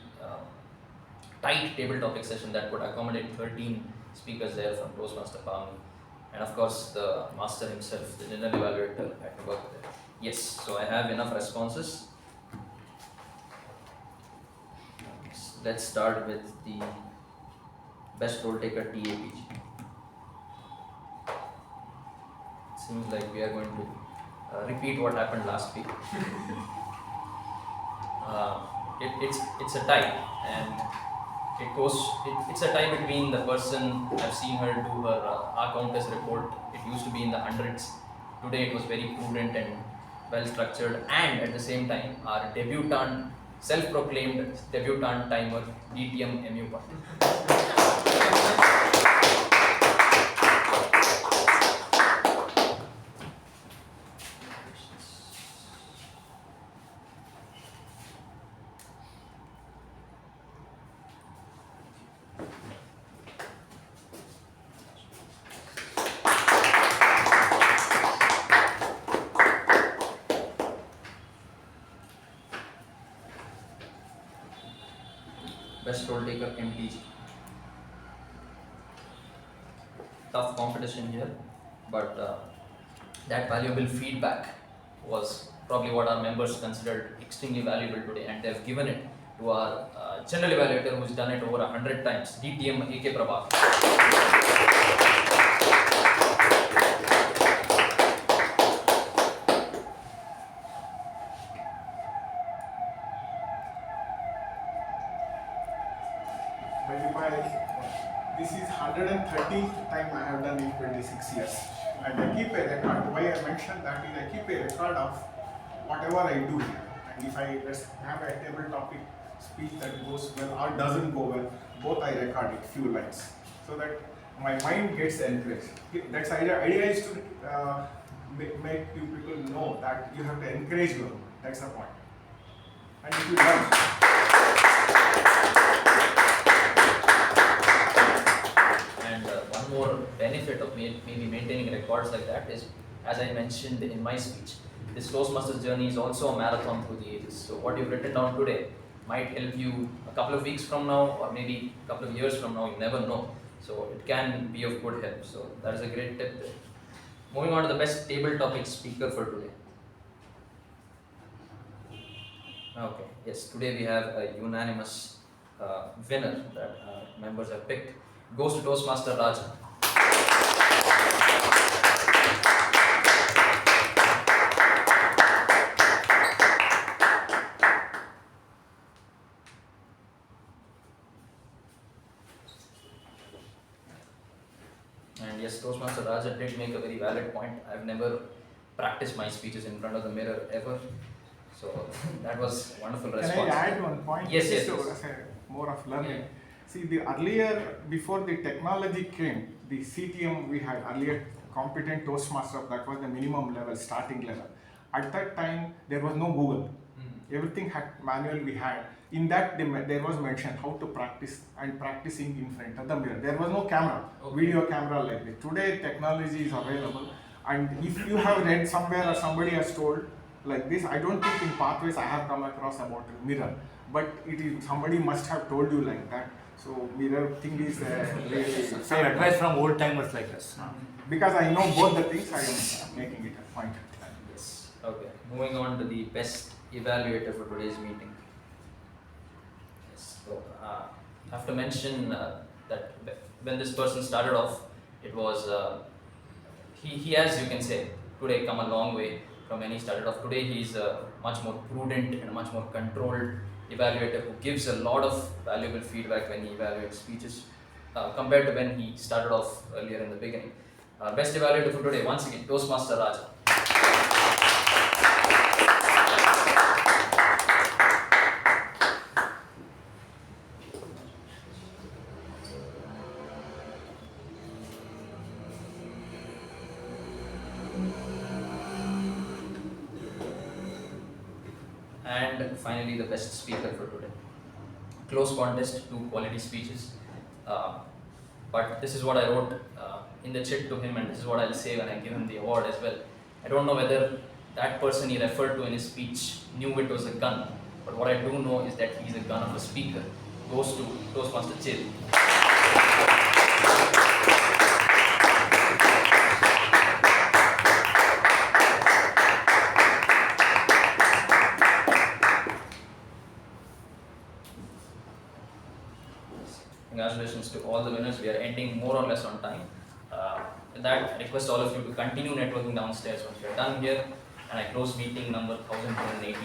tight table topic session that could accommodate 13 speakers there from Toastmaster Pavani. And of course, the master himself, the general evaluator, had to work there. Yes, so I have enough responses. let's start with the best role taker TAPG. Seems like we are going to repeat what happened last week. It's a tie, and it's a tie between the person. I've seen her do her countess report. It used to be in the hundreds. Today it was very prudent and well structured, and at the same time our debutant, self-proclaimed debutant timer DTM MU Bhat. Best role taker MTG. Tough competition here, but that valuable feedback was probably what our members considered extremely valuable today, and they've given it to our general evaluator who's done it over 100 times, DTM K Prabhakara. This is 130th time I have done in 26 years. And I keep a record. Why I mentioned that is I keep a record of whatever I do. And if I just have a table topic speech that goes well or doesn't go well, both I record it, few lines. So that my mind gets encouraged. That's idea is to make you people know that you have to encourage your own. That's the point. And if you learn. One more benefit of maybe maintaining records like that is, as I mentioned in my speech, this Toastmasters journey is also a marathon through the ages. So what you've written down today might help you a couple of weeks from now, or maybe a couple of years from now, you never know. So it can be of good help. So that is a great tip there. Moving on to the best table topic speaker for today. Okay, yes, today we have a unanimous winner that members have picked. Goes to Toastmaster Raja. And yes, Toastmaster Raja did make a very valid point. I've never practiced my speeches in front of the mirror ever. So that was a wonderful response. Can I add one point? Yes, yes, So, yes. More of learning. Yeah. See, the earlier, before the technology came, the CTM we had earlier competent Toastmaster, that was the minimum level, starting level. At that time, there was no Google. Everything had manual we had. In that, there was mentioned how to practice and practicing in front of the mirror. There was no camera, video camera like this. Today, technology is available. And if you have read somewhere or somebody has told like this, I don't think in pathways I have come across about a mirror. But it is somebody must have told you like that. So mirror thing is really some advice from old timers like us. Because I know both the things, I am making it a point. Yes. Okay. Moving on to the best evaluator for today's meeting. Yes. So I have to mention that when this person started off, it was he has, you can say, today come a long way from when he started off. Today he is much more prudent and much more controlled evaluator who gives a lot of valuable feedback when he evaluates speeches compared to when he started off earlier in the beginning. Best evaluator for today, once again, Toastmaster Raja. And finally, the best speaker for today. Close contest, 2 quality speeches. But this is what I wrote in the chat to him, and this is what I'll say when I give him the award as well. I don't know whether that person he referred to in his speech knew it was a gun, but what I do know is that he's a gun of a speaker. Goes to Toastmaster Chill. ending more or less on time. With that, I request all of you to continue networking downstairs once we are done here, and I close meeting number 1218.